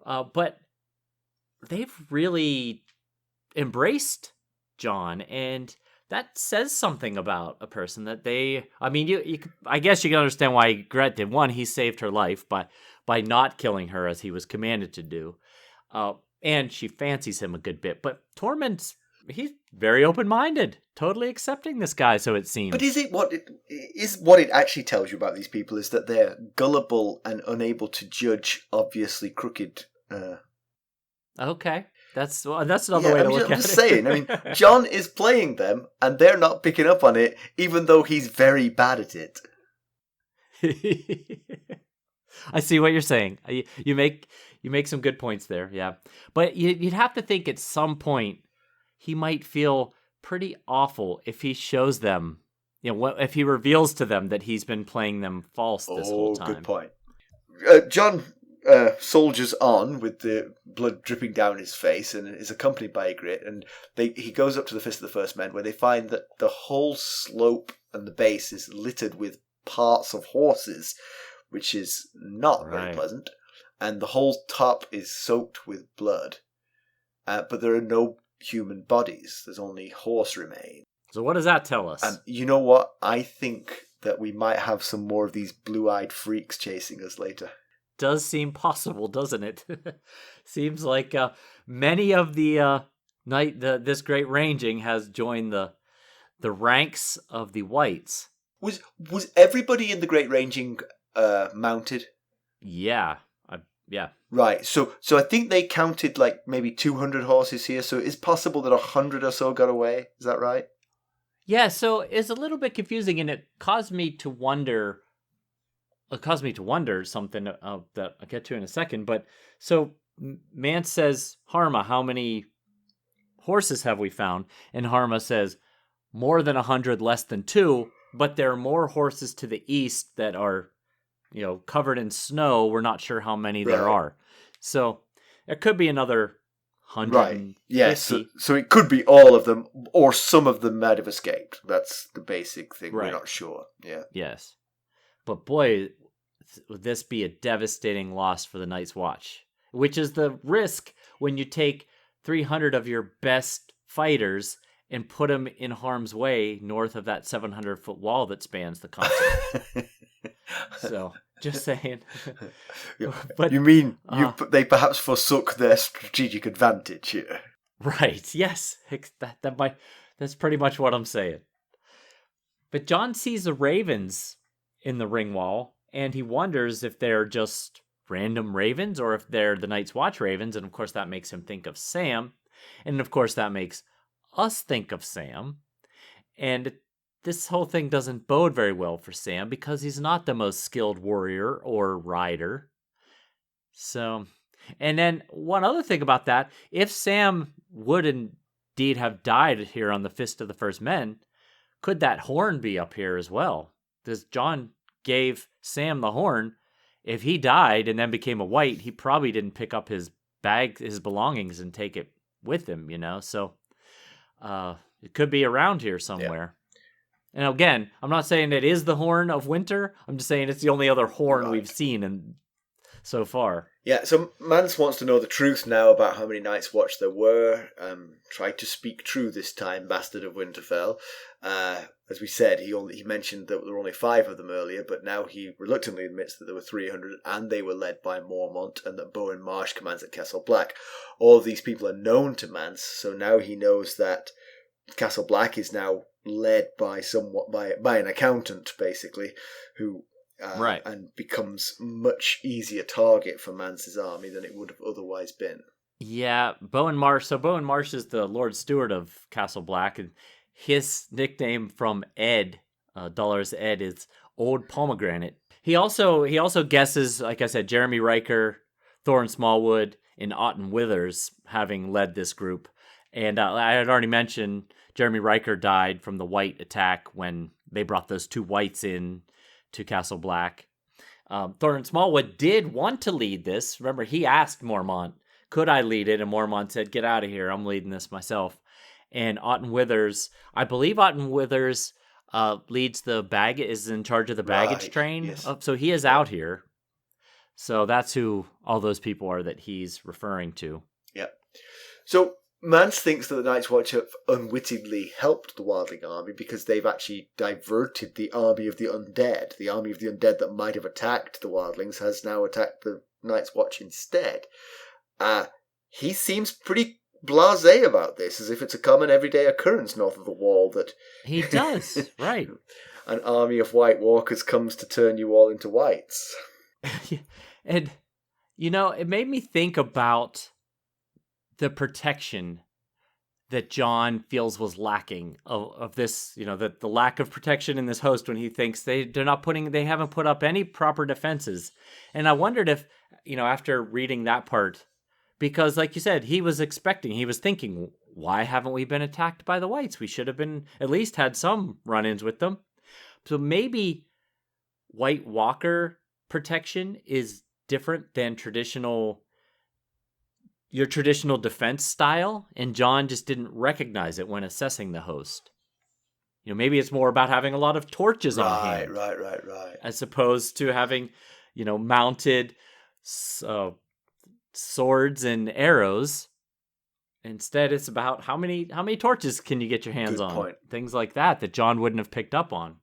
But they've really embraced Jon, and that says something about a person that they... I mean, I guess you can understand why Yigrette did. One, he saved her life by not killing her as he was commanded to do. And she fancies him a good bit. But Tormund's He's very open-minded, totally accepting this guy, so it seems. But is it what it actually tells you about these people is that they're gullible and unable to judge obviously crooked. Okay, that's another way to look at it. I'm just saying. I mean, Jon is playing them, and they're not picking up on it, even though he's very bad at it. I see what you're saying. You make some good points there, yeah. But you'd have to think at some point he might feel pretty awful if he shows them, if he reveals to them that he's been playing them false this whole time. Good point. Jon soldiers on with the blood dripping down his face and is accompanied by Yigrette, and he goes up to the Fist of the First Men, where they find that the whole slope and the base is littered with parts of horses, which is not very pleasant, and the whole top is soaked with blood, but there are no human bodies. There's only horse remains. So what does that tell us? And you know what? I think that we might have some more of these blue-eyed freaks chasing us later. Does seem possible, doesn't it? Seems like many of the this great ranging has joined the ranks of the whites. Was everybody in the great ranging mounted? Yeah. Yeah. Right. So I think they counted like maybe 200 horses here. So it's possible that 100 or so got away. Is that right? Yeah. So it's a little bit confusing, and it caused me to wonder. Something that I'll get to in a second. But so Mance says, Harma, how many horses have we found? And Harma says, more than 100, less than 2. But there are more horses to the east that are, covered in snow. We're not sure how many there are. So it could be another 100. Right. Yes. So it could be all of them, or some of them might have escaped. That's the basic thing. Right. We're not sure. Yeah. Yes. But boy, would this be a devastating loss for the Night's Watch, which is the risk when you take 300 of your best fighters and put them in harm's way north of that 700-foot wall that spans the continent. So, just saying. But you mean they perhaps forsook their strategic advantage here? Right. Yes. That's pretty much what I'm saying. But Jon sees the ravens in the ring wall, and he wonders if they're just random ravens or if they're the Night's Watch ravens. And of course, that makes him think of Sam. And of course, that makes us think of Sam. And this whole thing doesn't bode very well for Sam because he's not the most skilled warrior or rider. So, and then one other thing about that, if Sam would indeed have died here on the Fist of the First Men, could that horn be up here as well? Because Jon gave Sam the horn. If he died and then became a white, he probably didn't pick up his belongings and take it with him, So it could be around here somewhere. Yeah. And again, I'm not saying it is the horn of winter. I'm just saying it's the only other horn we've seen so far. Yeah, so Mance wants to know the truth now about how many Night's Watch there were. Tried to speak true this time, Bastard of Winterfell. As we said, he mentioned that there were only 5 of them earlier, but now he reluctantly admits that there were 300, and they were led by Mormont, and that Bowen Marsh commands at Castle Black. All of these people are known to Mance, so now he knows that Castle Black is now led by an accountant, basically, who and becomes much easier target for Mance's army than it would have otherwise been. Yeah, Bowen Marsh. So Bowen Marsh is the Lord Steward of Castle Black, and his nickname from Ed, Dolores Ed, is Old Pomegranate. He also guesses, like I said, Jeremy Riker, Thorin Smallwood, and Otten Withers having led this group. And I had already mentioned Jeremy Riker died from the white attack when they brought those 2 whites in to Castle Black. Thorin Smallwood did want to lead this. Remember, he asked Mormont, could I lead it? And Mormont said, get out of here. I'm leading this myself. And Otten Withers, I believe Otten Withers is in charge of the baggage train. Yes. So he is out here. So that's who all those people are that he's referring to. Yeah. So Mance thinks that the Night's Watch have unwittingly helped the wildling army because they've actually diverted the army of the undead. The army of the undead that might have attacked the wildlings has now attacked the Night's Watch instead. He seems pretty blasé about this, as if it's a common everyday occurrence north of the wall that He does, right. an army of White Walkers comes to turn you all into whites. And, it made me think about the protection that Jon feels was lacking of this, the lack of protection in this host when he thinks they haven't put up any proper defenses. And I wondered if, after reading that part, because like you said, he was thinking, why haven't we been attacked by the whites? We should have been, at least had some run-ins with them. So maybe White Walker protection is different than your traditional defense style, and Jon just didn't recognize it when assessing the host. Maybe it's more about having a lot of torches on hand. Right. As opposed to having, mounted swords and arrows. Instead, it's about how many torches can you get your hands on? Point. Things like that Jon wouldn't have picked up on.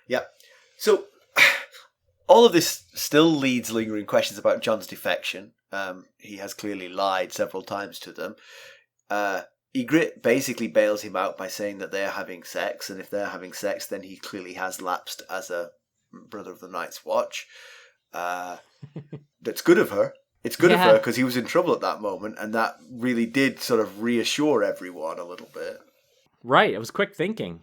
Yeah. So all of this still leads lingering questions about Jon's defection. He has clearly lied several times to them. Yigrette basically bails him out by saying that they're having sex, and if they're having sex, then he clearly has lapsed as a brother of the Night's Watch. That's good of her. It's good of her because he was in trouble at that moment, and that really did sort of reassure everyone a little bit. Right, it was quick thinking.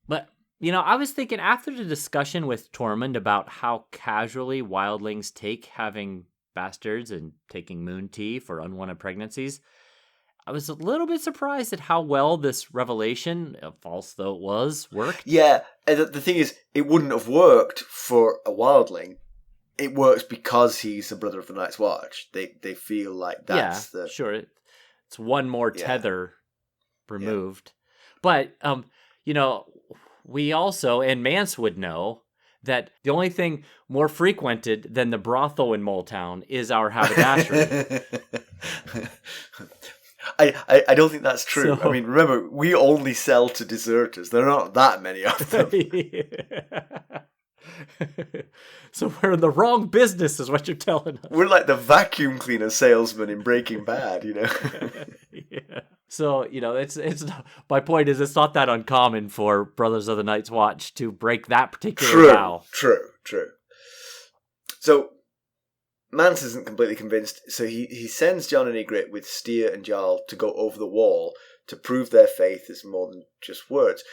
But, I was thinking after the discussion with Tormund about how casually wildlings take having bastards and taking moon tea for unwanted pregnancies, I was a little bit surprised at how well this revelation, false though it was, worked. Yeah, the thing is, it wouldn't have worked for a wildling. It works because he's a brother of the Night's Watch. They feel like that's the... Sure. It's one more tether removed. But, we also, and Mance would know, that the only thing more frequented than the brothel in Moletown is our haberdashery. I don't think that's true. I mean, remember, we only sell to deserters. There are not that many of them. So we're in the wrong business is what you're telling us. We're like the vacuum cleaner salesman in Breaking Bad, Yeah. So, it's my point is it's not that uncommon for Brothers of the Night's Watch to break that particular vow. True. So Mance isn't completely convinced, so he sends Jon and Yigrette with Styr and Jarl to go over the wall to prove their faith is more than just words.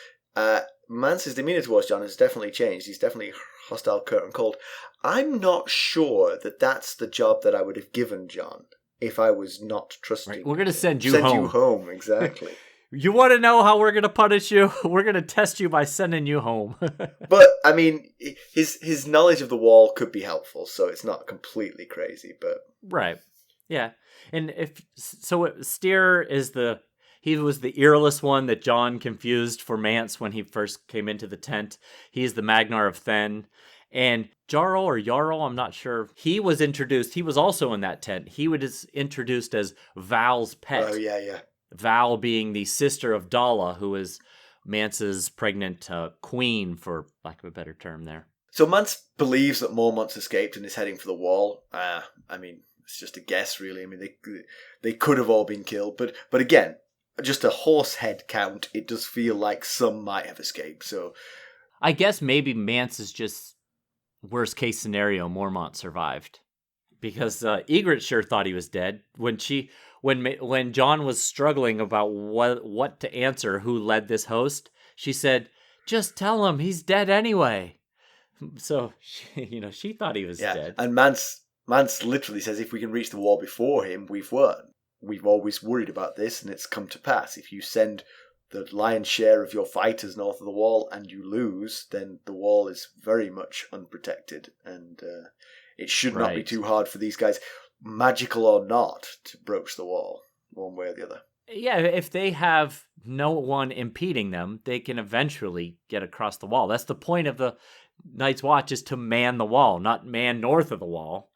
Mance's demeanour towards Jon has definitely changed. He's definitely hostile, curt and cold. I'm not sure that that's the job that I would have given Jon if I was not trusting. Right. We're going to send you home. Send you home, exactly. You want to know how we're going to punish you? We're going to test you by sending you home. But, I mean, his knowledge of the wall could be helpful, so it's not completely crazy, but... Right. Yeah. And Styr is he was the earless one that Jon confused for Mance when he first came into the tent. He's the Magnar of Then. And Jarl, I'm not sure. He was introduced. He was also in that tent. He was introduced as Val's pet. Oh, yeah. Val being the sister of Dalla, who is Mance's pregnant queen, for lack of a better term there. So Mance believes that Mormont's escaped and is heading for the wall. I mean, it's just a guess, really. I mean, they could have all been killed. But again, just a horse head count, it does feel like some might have escaped. So I guess maybe Mance is just worst case scenario. Mormont survived because Yigrette sure thought he was dead when Jon was struggling about what to answer. Who led this host? She said, "Just tell him he's dead anyway." So she thought he was dead. And Mance literally says, "If we can reach the wall before him, we've won. We've always worried about this, and it's come to pass. If you send the lion's share of your fighters north of the wall and you lose, then the wall is very much unprotected, and it should not be too hard for these guys, magical or not, to broach the wall one way or the other." Yeah, if they have no one impeding them, they can eventually get across the wall. That's the point of the Night's Watch, is to man the wall, not man north of the wall.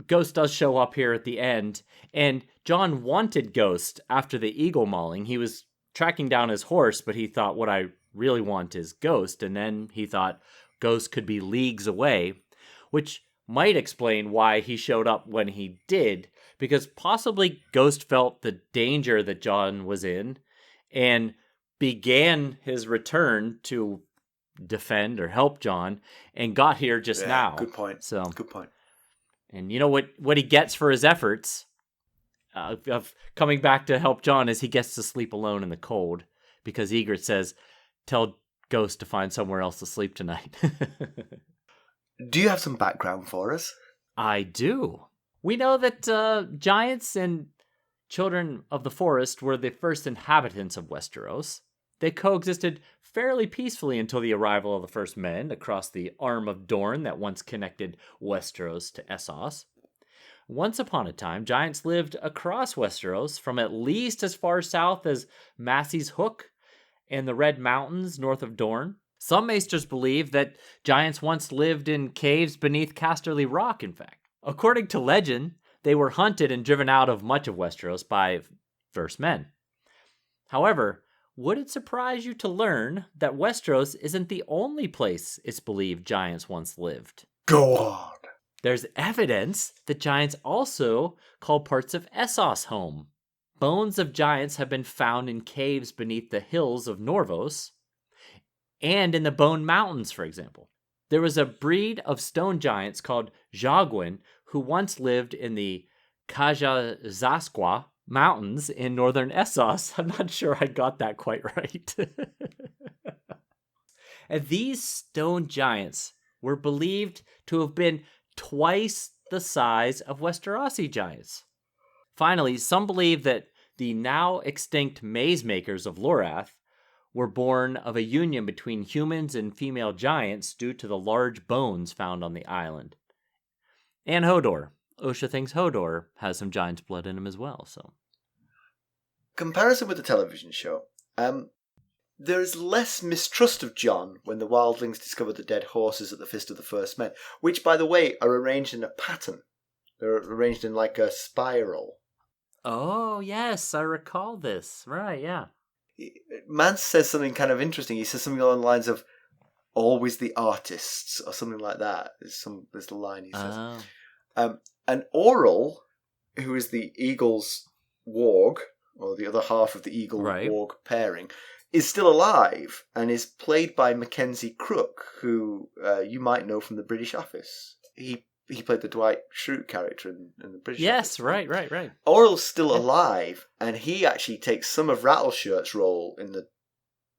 Ghost does show up here at the end, and Jon wanted Ghost after the eagle mauling. He was tracking down his horse, but he thought, what I really want is Ghost, and then he thought Ghost could be leagues away, which might explain why he showed up when he did, because possibly Ghost felt the danger that Jon was in and began his return to defend or help Jon and got here just now. Good point. So good point. And you know what he gets for his efforts of coming back to help Jon is he gets to sleep alone in the cold because Yigrette says, "Tell Ghost to find somewhere else to sleep tonight." Do you have some background for us? I do. We know that giants and children of the forest were the first inhabitants of Westeros. They coexisted fairly peacefully until the arrival of the first men across the arm of Dorne that once connected Westeros to Essos. Once upon a time, giants lived across Westeros from at least as far south as Massey's Hook and the Red Mountains north of Dorne. Some maesters believe that giants once lived in caves beneath Casterly Rock, in fact. According to legend, they were hunted and driven out of much of Westeros by first men. However, would it surprise you to learn that Westeros isn't the only place it's believed giants once lived? Go on. There's evidence that giants also call parts of Essos home. Bones of giants have been found in caves beneath the hills of Norvos and in the Bone Mountains, for example. There was a breed of stone giants called Jagwin who once lived in the Kajazaskwa Mountains in northern Essos. I'm not sure I got that quite right. And these stone giants were believed to have been twice the size of Westerosi giants. Finally, some believe that the now extinct maze makers of Lorath were born of a union between humans and female giants due to the large bones found on the island. And Hodor. Osha thinks Hodor has some giant's blood in him as well. So, comparison with the television show. There is less mistrust of Jon when the wildlings discover the dead horses at the Fist of the First Men, which, by the way, are arranged in a pattern. They're arranged in like a spiral. Oh, yes, I recall this. Right, yeah. Mance says something kind of interesting. He says something along the lines of, "Always the artists," or something like that. There's the line he says. And Oral, who is the eagle's warg, or the other half of the eagle-warg pairing, is still alive and is played by Mackenzie Crook, who you might know from the British Office. He played the Dwight Schrute character in the British Office. Yes, right. Oral's still alive, and he actually takes some of Rattleshirt's role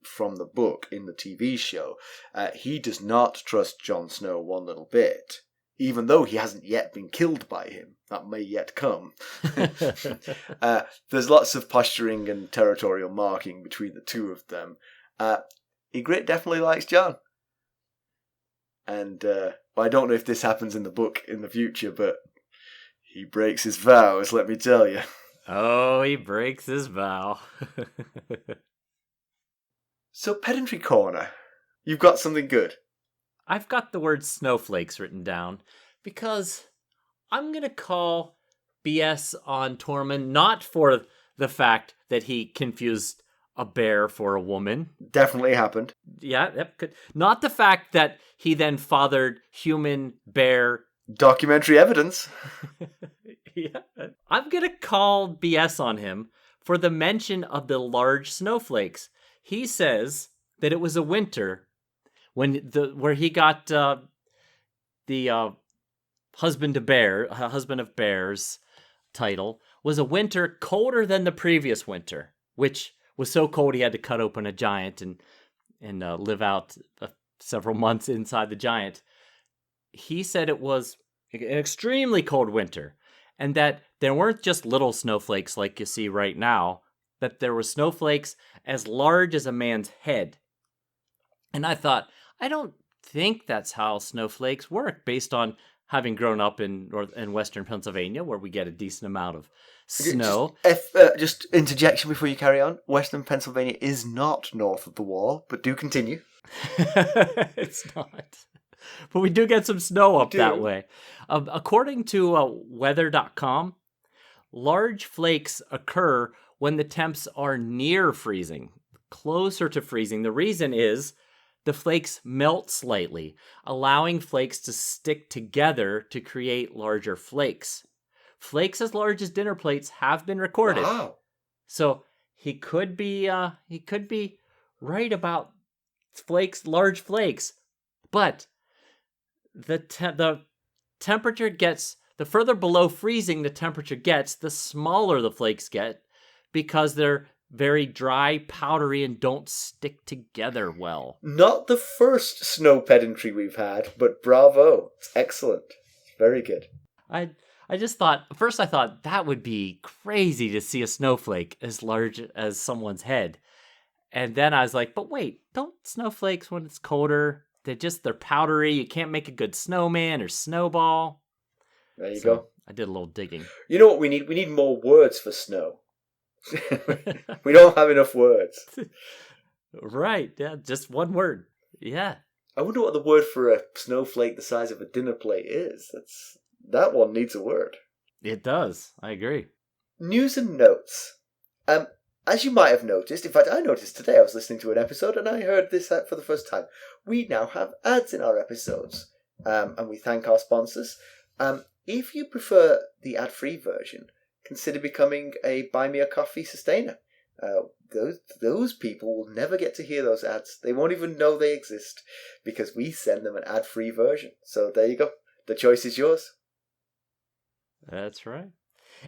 from the book in the TV show. He does not trust Jon Snow one little bit, even though he hasn't yet been killed by him. That may yet come. There's lots of posturing and territorial marking between the two of them. Yigrette definitely likes Jon. And I don't know if this happens in the book in the future, but he breaks his vows, let me tell you. Oh, he breaks his vow. So, Pedantry Corner, you've got something good. I've got the word snowflakes written down because I'm going to call BS on Tormund, not for the fact that he confused a bear for a woman. Definitely happened. Yeah, that could. Not the fact that he then fathered human bear. Documentary evidence. Yeah. I'm going to call BS on him for the mention of the large snowflakes. He says that it was a winter where he got the husband of bears title was a winter colder than the previous winter, which was so cold he had to cut open a giant and live out several months inside the giant. He said it was an extremely cold winter, and that there weren't just little snowflakes like you see right now, that there were snowflakes as large as a man's head. And I thought, I don't think that's how snowflakes work, based on having grown up in western Pennsylvania, where we get a decent amount of snow. Just interjection before you carry on. Western Pennsylvania is not north of the wall, but do continue. It's not. But we do get some snow up that way. According to weather.com, large flakes occur when the temps are near freezing, closer to freezing. The reason is the flakes melt slightly, allowing flakes to stick together to create larger flakes. flakes as large as dinner plates have been recorded. Wow. So he could be right about large flakes, but the temperature gets, the further below freezing the temperature gets, the smaller the flakes get, because they're very dry, powdery, and don't stick together well. Not the first snow pedantry we've had, but bravo. It's excellent. Very good. I just thought, first I thought that would be crazy to see a snowflake as large as someone's head. And then I was like, but wait, don't snowflakes, when it's colder, they're powdery. You can't make a good snowman or snowball. There you go. I did a little digging. You know what we need? We need more words for snow. We don't have enough words. Right. Yeah, just one word. Yeah. I wonder what the word for a snowflake the size of a dinner plate is. That one needs a word. It does. I agree. News and notes. As you might have noticed, in fact, I noticed today, I was listening to an episode and I heard this for the first time. We now have ads in our episodes, and we thank our sponsors. If you prefer the ad-free version, consider becoming a Buy Me a Coffee sustainer. Those people will never get to hear those ads. They won't even know they exist because we send them an ad-free version. So there you go. The choice is yours. That's right.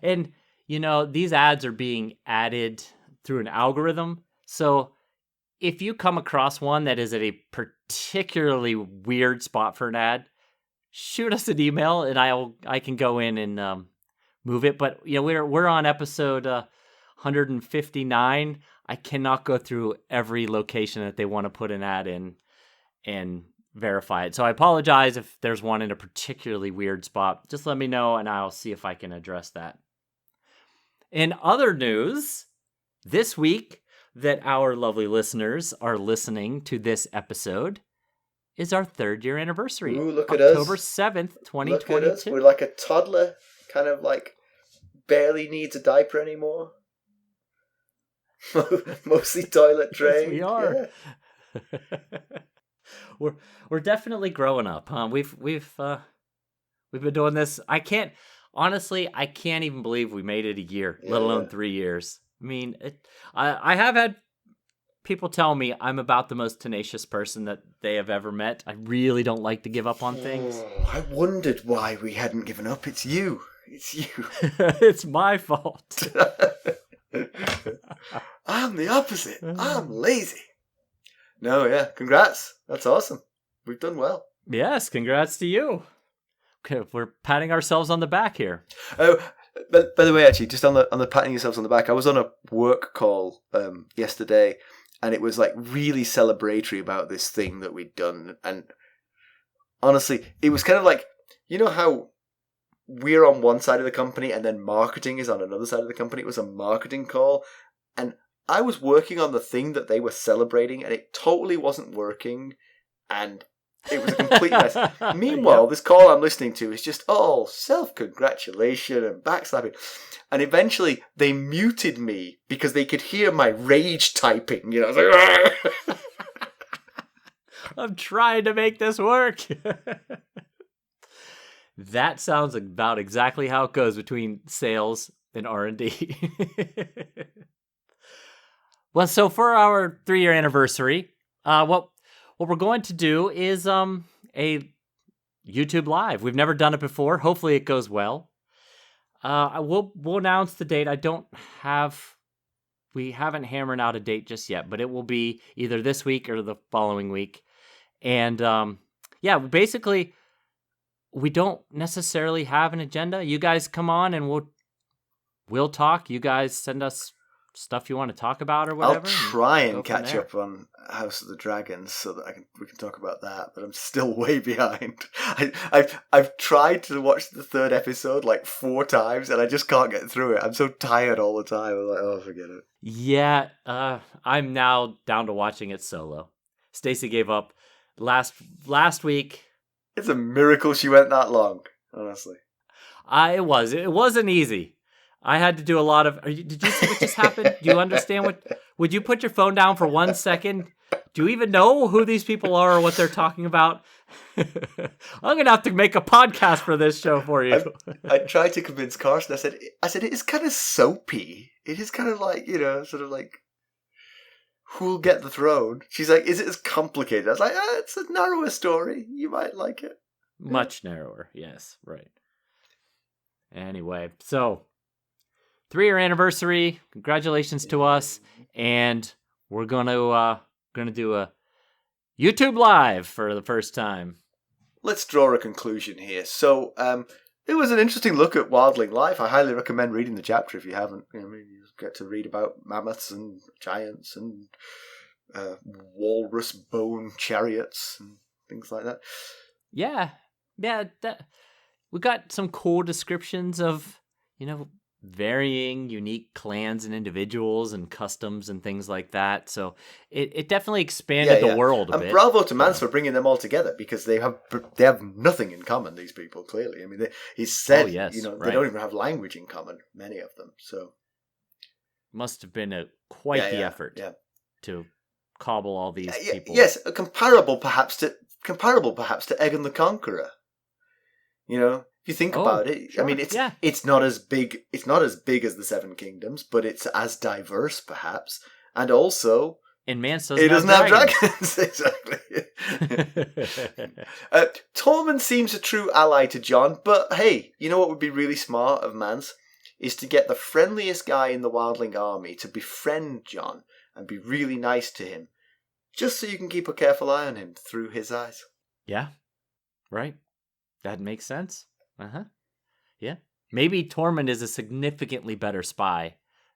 And, these ads are being added through an algorithm. So if you come across one that is at a particularly weird spot for an ad, shoot us an email and I can go in and move it. But we're on episode 159. I cannot go through every location that they want to put an ad in and verify it. So I apologize if there's one in a particularly weird spot. Just let me know and I'll see if I can address that. In other news, this week that our lovely listeners are listening to this episode is our 3rd year anniversary. Ooh, look at us. October 7th, 2022. Look at us. We're like a toddler, kind of like barely needs a diaper anymore. Mostly toilet trained. Yes, we are. Yeah. We're definitely growing up, huh? We've been doing this. I can't even believe we made it a year, let alone 3 years. I mean, I have had people tell me I'm about the most tenacious person that they have ever met. I really don't like to give up on things. I wondered why we hadn't given up. It's you. It's my fault. I'm the opposite. I'm lazy. No, yeah. Congrats. That's awesome. We've done well. Yes, congrats to you. Okay, we're patting ourselves on the back here. Oh, but by the way, actually, just on the patting yourselves on the back, I was on a work call yesterday, and it was like really celebratory about this thing that we'd done. And honestly, it was kind of like, how we're on one side of the company and then marketing is on another side of the company. It was a marketing call, and I was working on the thing that they were celebrating, and it totally wasn't working, and it was a complete mess. Meanwhile, This call I'm listening to is just all self-congratulation and backslapping. And eventually, they muted me because they could hear my rage typing. I was like, I'm trying to make this work. That sounds about exactly how it goes between sales and R&D. Well, so for our 3-year anniversary, what we're going to do is a YouTube Live. We've never done it before. Hopefully it goes well. We'll announce the date. We haven't hammered out a date just yet, but it will be either this week or the following week. And basically, we don't necessarily have an agenda. You guys come on and we'll talk. You guys send us stuff you want to talk about or whatever. I'll try and catch up on House of the Dragons so that we can talk about that, but I'm still way behind. I've tried to watch the 3rd episode like 4 times and I just can't get through it. I'm so tired all the time. I'm like, oh, forget it. Yeah, I'm now down to watching it solo. Stacy gave up last week. It's a miracle she went that long, honestly. It wasn't easy. I had to do a lot of... Did you see what just happened? Do you understand what... Would you put your phone down for 1 second? Do you even know who these people are or what they're talking about? I'm going to have to make a podcast for this show for you. I tried to convince Carson. I said it is kind of soapy. It is kind of like, sort of like, who'll get the throne? She's like, is it as complicated? I was like, it's a narrower story. You might like it. Much narrower. Yes, right. Anyway, so 3-year anniversary. Congratulations to us. And we're gonna do a YouTube live for the first time. Let's draw a conclusion here. So, it was an interesting look at wildling life. I highly recommend reading the chapter if you haven't. You get to read about mammoths and giants and walrus bone chariots and things like that. Yeah. We got some cool descriptions of, varying unique clans and individuals and customs and things like that. So it definitely expanded the world a bit. And bravo to Mance for bringing them all together, because they have nothing in common, these people, clearly. I mean, he said, they don't even have language in common, many of them. So must have been quite the effort to cobble all these people. Yes, comparable perhaps to Aegon the Conqueror. If you think about it, sure. I mean, it's not as big. It's not as big as the Seven Kingdoms, but it's as diverse, perhaps, and also. And Mance doesn't have dragons. Exactly. Tormund seems a true ally to Jon, but hey, you know what would be really smart of Mance is to get the friendliest guy in the wildling army to befriend Jon and be really nice to him, just so you can keep a careful eye on him through his eyes. Yeah, right. That makes sense. Yeah. Maybe Tormund is a significantly better spy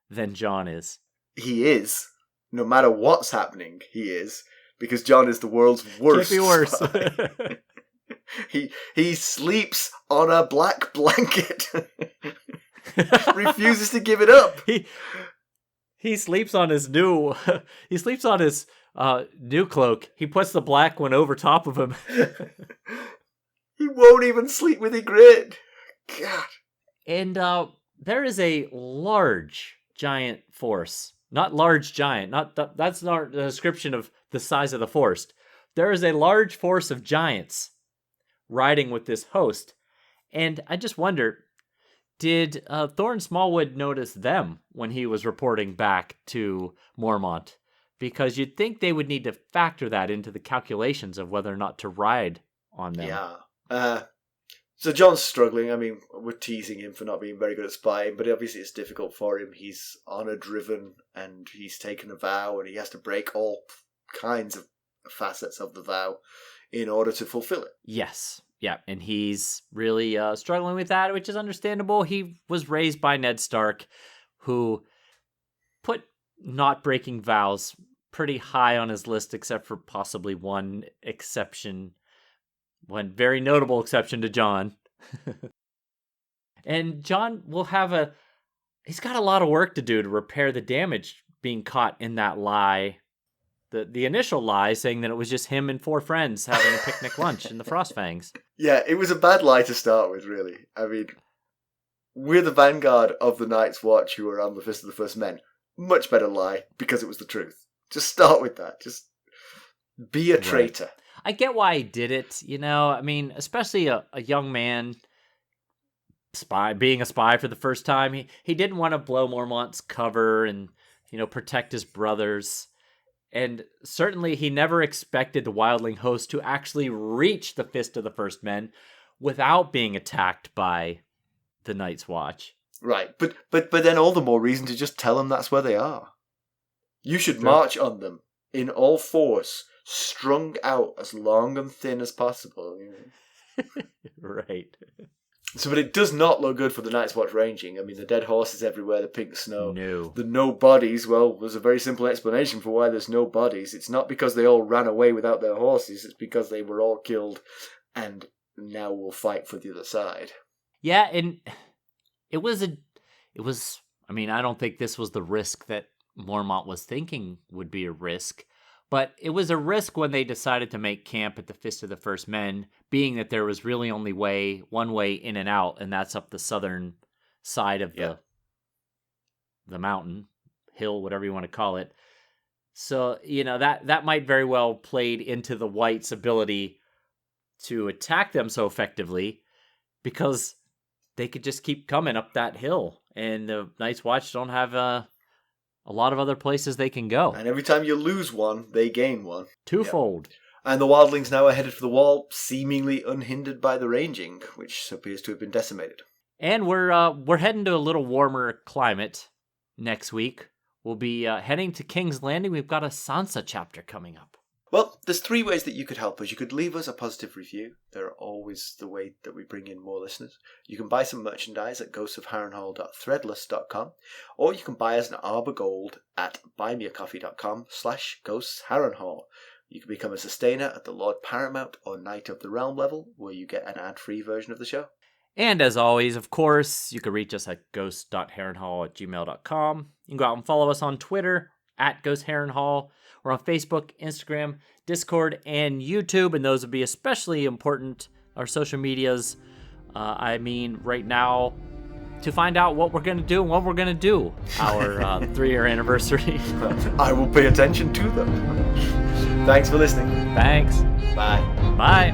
than Jon is. He is. No matter what's happening, he is. Because Jon is the world's worst. Can't be worse. He sleeps on a black blanket. Refuses to give it up. He sleeps on his new new cloak. He puts the black one over top of him. He won't even sleep with Yigrette. God. And there is a large giant force. Not large giant. That's not the description of the size of the forest. There is a large force of giants riding with this host. And I just wonder, did Thorin Smallwood notice them when he was reporting back to Mormont? Because you'd think they would need to factor that into the calculations of whether or not to ride on them. Yeah. So Jon's struggling. I mean, we're teasing him for not being very good at spying, but obviously it's difficult for him. He's honor-driven, and he's taken a vow, and he has to break all kinds of facets of the vow in order to fulfill it. Yes. Yeah, and he's really struggling with that, which is understandable. He was raised by Ned Stark, who put not breaking vows pretty high on his list, except for possibly one exception. One very notable exception to Jon. And Jon will have he's got a lot of work to do to repair the damage being caught in that lie. The initial lie saying that it was just him and 4 friends having a picnic lunch in the Frostfangs. Yeah, it was a bad lie to start with, really. I mean, we're the vanguard of the Night's Watch who are on the Fist of the First Men. Much better lie, because it was the truth. Just start with that. Just be a traitor. Right. I get why he did it, I mean, especially a young man being a spy for the first time. He didn't want to blow Mormont's cover and, protect his brothers. And certainly he never expected the wildling host to actually reach the Fist of the First Men without being attacked by the Night's Watch. Right, but then all the more reason to just tell them that's where they are. You should march on them in all force, strung out as long and thin as possible. Right. So, but it does not look good for the Night's Watch ranging. I mean, the dead horses everywhere, the pink snow. No. The no bodies, well, there's a very simple explanation for why there's no bodies. It's not because they all ran away without their horses. It's because they were all killed and now will fight for the other side. Yeah, and it was, I mean, I don't think this was the risk that Mormont was thinking would be a risk. But it was a risk when they decided to make camp at the Fist of the First Men, being that there was really only one way in and out, and that's up the southern side of the mountain, hill, whatever you want to call it. So, that might very well played into the White's ability to attack them so effectively, because they could just keep coming up that hill, and the Night's Watch don't have a lot of other places they can go. And every time you lose one, they gain one. Twofold. Yep. And the wildlings now are headed for the wall, seemingly unhindered by the ranging, which appears to have been decimated. And we're heading to a little warmer climate next week. We'll be heading to King's Landing. We've got a Sansa chapter coming up. Well, there's 3 ways that you could help us. You could leave us a positive review. They're always the way that we bring in more listeners. You can buy some merchandise at ghostsofharrenhal.threadless.com, or you can buy us an Arbor Gold at buymeacoffee.com/ghostsharrenhal. You can become a sustainer at the Lord Paramount or Knight of the Realm level, where you get an ad-free version of the show. And as always, of course, you can reach us at ghost.harrenhal@gmail.com. You can go out and follow us on Twitter at @ghostharrenhal. We're on Facebook, Instagram, Discord, and YouTube, and those would be especially important, our social medias. Right now, to find out what we're going to do and when we're going to do our 3-year anniversary. I will pay attention to them. Thanks for listening. Thanks. Bye. Bye.